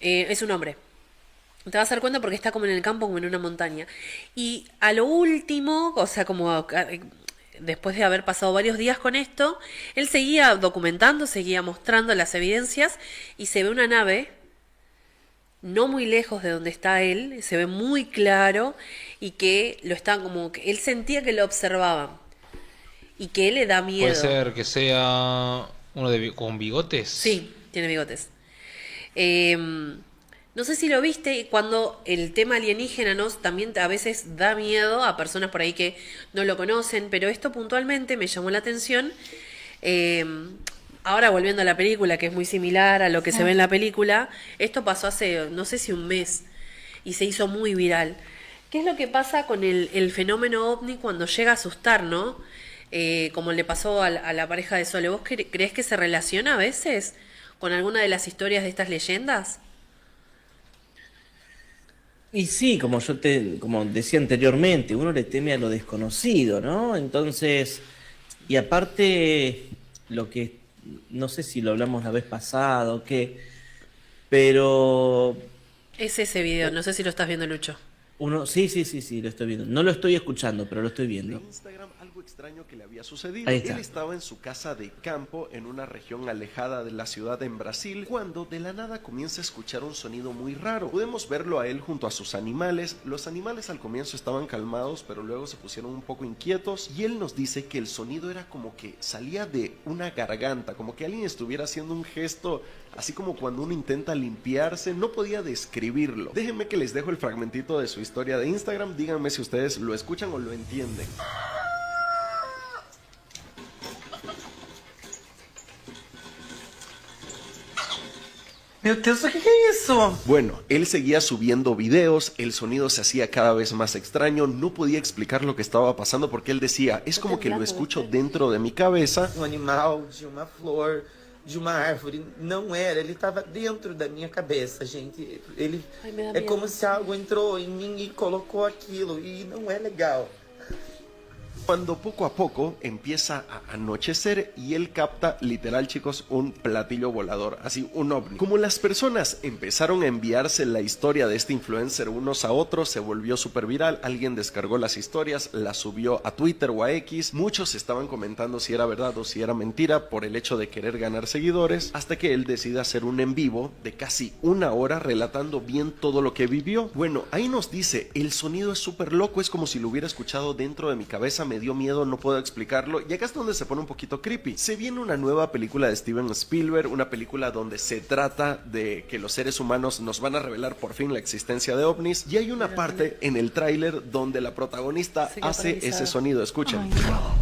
es un hombre. Te vas a dar cuenta porque está como en el campo, como en una montaña. Y a lo último, o sea, como después de haber pasado varios días con esto, él seguía documentando, seguía mostrando las evidencias y se ve una nave no muy lejos de donde está él, se ve muy claro y que lo están como que él sentía que lo observaban y que le da Puede miedo. ser que sea uno con bigotes. Sí, tiene bigotes. Eh, no sé si lo viste, cuando el tema alienígena nos también a veces da miedo a personas por ahí que no lo conocen, pero esto puntualmente me llamó la atención. Eh, Ahora volviendo a la película, que es muy similar a lo que se ve en la película, esto pasó hace, no sé si un mes, y se hizo muy viral. ¿Qué es lo que pasa con el fenómeno ovni cuando llega a asustar, no? Como le pasó a la pareja de Sole. ¿Vos creés que se relaciona a veces con alguna de las historias de estas leyendas? Y sí, como decía anteriormente, uno le teme a lo desconocido, ¿no? Entonces, y aparte, lo que, no sé si lo hablamos la vez pasada o qué, pero Es ese video, no sé si lo estás viendo, Lucho. sí, lo estoy viendo. No lo estoy escuchando, pero lo estoy De viendo. Instagram algo extraño que le había sucedido. Ahí Él está. estaba en su casa de campo en una región alejada de la ciudad en Brasil cuando de la nada comienza a escuchar un sonido muy raro. Podemos verlo a él junto a sus animales. Los animales al comienzo estaban calmados, pero luego se pusieron un poco inquietos y él nos dice que el sonido era como que salía de una garganta, como que alguien estuviera haciendo un gesto así como cuando uno intenta limpiarse. No podía describirlo. Déjenme que les dejo el fragmentito de su historia de Instagram. Díganme si ustedes lo escuchan o lo entienden. Meu Deus, o que é isso? Bueno, él seguía subiendo videos, el sonido se hacía cada vez más extraño, no podía explicar lo que estaba pasando porque él decía, es como que lo escucho dentro de mi cabeza. Animal, de uma flor, de uma árvore. Não era, ele estava dentro da minha cabeça, gente. Ele Ai, me dá é medo. como se algo entrou em mim e colocou aquilo e não é legal. Cuando poco a poco empieza a anochecer y él capta, literal chicos, un platillo volador, así un ovni. Como las personas empezaron a enviarse la historia de este influencer unos a otros, se volvió súper viral, alguien descargó las historias, las subió a Twitter o a X, muchos estaban comentando si era verdad o si era mentira por el hecho de querer ganar seguidores, hasta que él decide hacer un en vivo de casi una hora relatando bien todo lo que vivió. Bueno, ahí nos dice, el sonido es súper loco, es como si lo hubiera escuchado dentro de mi cabeza, me dio miedo, no puedo explicarlo, y acá es donde se pone un poquito creepy. Se viene una nueva película de Steven Spielberg, una película donde se trata de que los seres humanos nos van a revelar por fin la existencia de ovnis, y hay una parte en el tráiler donde la protagonista Se queda hace paralizada. ese sonido, escuchen. Ay, no.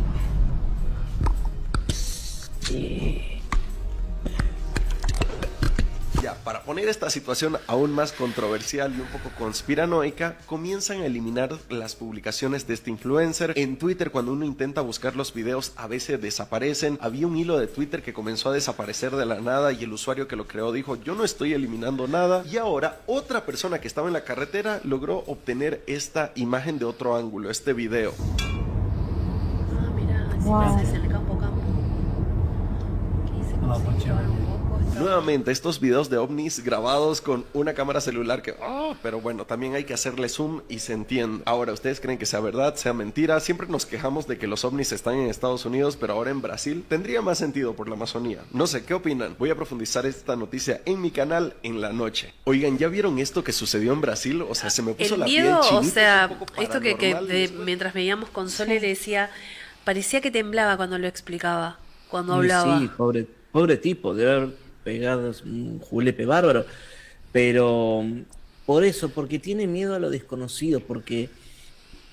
Ya, para poner esta situación aún más controversial y un poco conspiranoica, comienzan a eliminar las publicaciones de este influencer. En Twitter, cuando uno intenta buscar los videos, a veces desaparecen. Había un hilo de Twitter que comenzó a desaparecer de la nada y el usuario que lo creó dijo, yo no estoy eliminando nada. Y ahora, otra persona que estaba en la carretera logró obtener esta imagen de otro ángulo, este video. Ah, mira, Wow. es en el campo. ¿Qué dice? ¿Cómo se llevaron un poco? Nuevamente, estos videos de ovnis grabados con una cámara celular que... pero bueno, también hay que hacerle zoom y se entiende. Ahora, ¿ustedes creen que sea verdad, sea mentira? Siempre nos quejamos de que los ovnis están en Estados Unidos, pero ahora en Brasil tendría más sentido por la Amazonía. No sé, ¿qué opinan? Voy a profundizar esta noticia en mi canal en la noche. Oigan, ¿ya vieron esto que sucedió en Brasil? O sea, se me puso El la miedo, piel o chinita, sea, es un poco esto que paranormal, y después- mientras veíamos con Sole le decía, parecía que temblaba cuando lo explicaba, cuando Y hablaba. sí, pobre tipo, debe haber pegadas un julepe bárbaro, pero por eso, porque tiene miedo a lo desconocido, porque,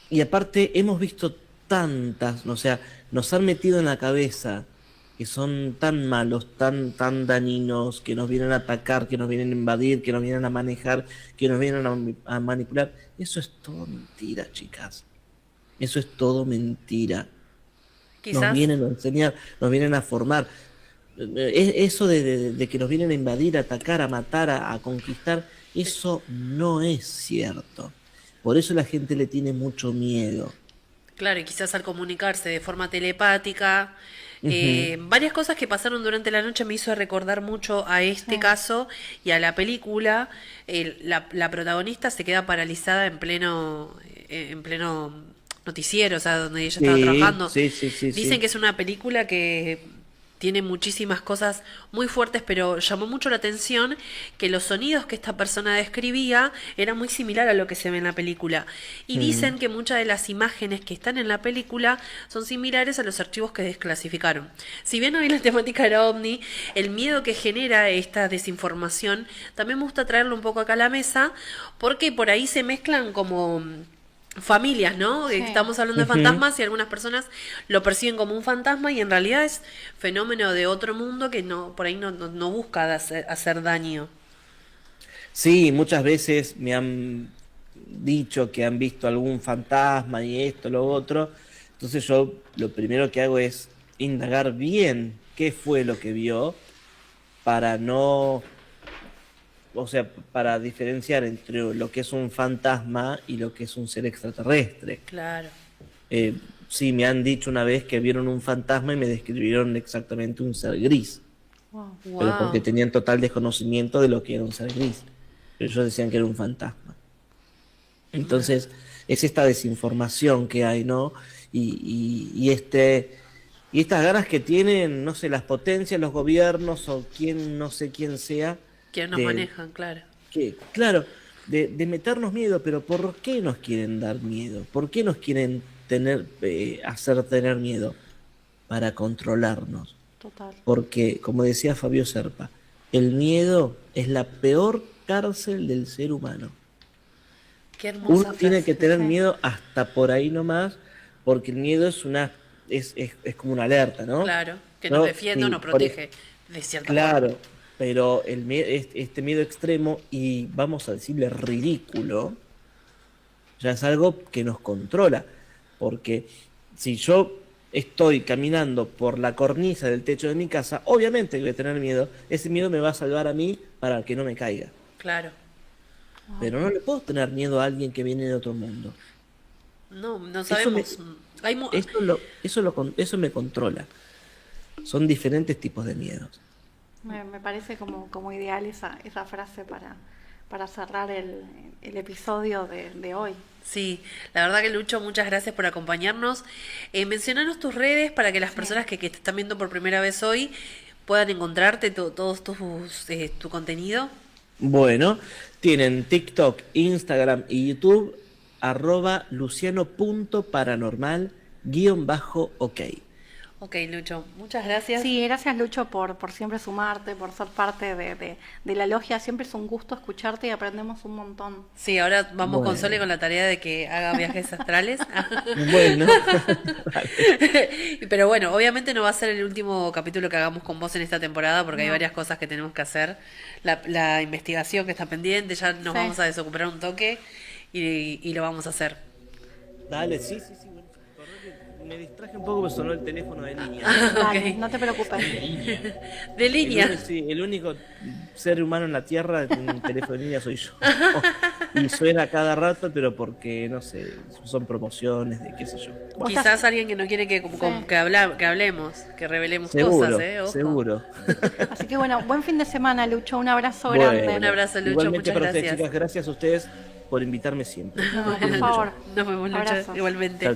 y aparte hemos visto tantas, o sea, nos han metido en la cabeza que son tan malos, tan dañinos, que nos vienen a atacar, que nos vienen a invadir, que nos vienen a manejar, que nos vienen a manipular. Eso es todo mentira, chicas. Eso es todo mentira. Nos Quizás, vienen a enseñar, nos vienen a formar. Eso de que nos vienen a invadir, a atacar, a matar, a conquistar, eso no es cierto. Por eso la gente le tiene mucho miedo. claro, y quizás al comunicarse de forma telepática, Ujú. varias cosas que pasaron durante la noche me hizo recordar mucho a este Sí. caso y a la película. La protagonista se queda paralizada en pleno noticiero, o sea, donde ella estaba Sí, trabajando. sí, sí, sí, Dicen sí. que es una película que tiene muchísimas cosas muy fuertes, pero llamó mucho la atención que los sonidos que esta persona describía eran muy similar a lo que se ve en la película. Y Mm. dicen que muchas de las imágenes que están en la película son similares a los archivos que desclasificaron. Si bien hoy la temática era ovni, el miedo que genera esta desinformación también me gusta traerlo un poco acá a la mesa, porque por ahí se mezclan como familias, ¿no? Sí. Estamos hablando de Ujú. fantasmas y algunas personas lo perciben como un fantasma y en realidad es fenómeno de otro mundo que no, por ahí no busca hacer daño. Sí, muchas veces me han dicho que han visto algún fantasma y esto, lo otro. Entonces yo lo primero que hago es indagar bien qué fue lo que vio para no, o sea, para diferenciar entre lo que es un fantasma y lo que es un ser extraterrestre. Claro. Eh, sí, me han dicho una vez que vieron un fantasma y me describieron exactamente un ser gris, Wow. pero porque Wow. tenían total desconocimiento de lo que era un ser gris. Pero ellos decían que era un fantasma. Entonces, es esta desinformación que hay, ¿no? Y estas ganas que tienen, no sé, las potencias, los gobiernos o quién, no sé quién sea, Que nos de, manejan, claro. que, claro, de meternos miedo, pero ¿por qué nos quieren dar miedo? ¿Por qué nos quieren hacer tener miedo? Para controlarnos. Total. Porque, como decía Fabio Serpa, el miedo es la peor cárcel del ser humano. Qué Uno hermosa tiene que frase. tener Sí. miedo hasta por ahí nomás, porque el miedo es como una alerta, ¿no? Claro, que nos ¿No? defiende o Sí, nos protege de cierta forma. claro, pero este miedo extremo y vamos a decirle ridículo, ya es algo que nos controla, porque si yo estoy caminando por la cornisa del techo de mi casa, obviamente que voy a tener miedo, ese miedo me va a salvar a mí para que no me caiga, Claro. pero no le puedo tener miedo a alguien que viene de otro mundo. No Eso me, sabemos. Hay eso me controla. Son diferentes tipos de miedos. Me parece como ideal esa frase para cerrar el episodio de hoy. Sí, la verdad que Lucho, muchas gracias por acompañarnos. Mencionanos tus redes para que las personas que te están viendo por primera vez hoy puedan encontrarte todos tu contenido. Bueno, tienen TikTok, Instagram y YouTube, @luciano.paranormal_ok. Ok, Lucho, muchas gracias. Sí, gracias Lucho por siempre sumarte, por ser parte de la logia. Siempre es un gusto escucharte y aprendemos un montón. Sí, ahora vamos con Bueno. Sole con la tarea de que haga viajes astrales. Bueno, Pero bueno, obviamente no va a ser el último capítulo que hagamos con vos en esta temporada porque hay No. varias cosas que tenemos que hacer. La investigación que está pendiente, ya nos Sí. vamos a desocupar un toque y lo vamos a hacer. dale, sí, bueno, me distraje un poco porque sonó el teléfono de línea. Dale, Ok. no te preocupes. De línea. Sí, el único ser humano en la Tierra con un teléfono de línea soy yo. Y suena cada rato, pero porque, no sé, son promociones de qué sé yo. Bueno, Quizás alguien que no quiere que hablemos, que revelemos seguro, cosas, Ojo. seguro. Así que bueno, buen fin de semana, Lucho. Un abrazo Bueno, grande. Un abrazo, Lucho, igualmente muchas para ustedes, gracias. chicas, gracias a ustedes por invitarme siempre. No, por favor. Nos vemos, Lucho, Abrazos. igualmente. Chao,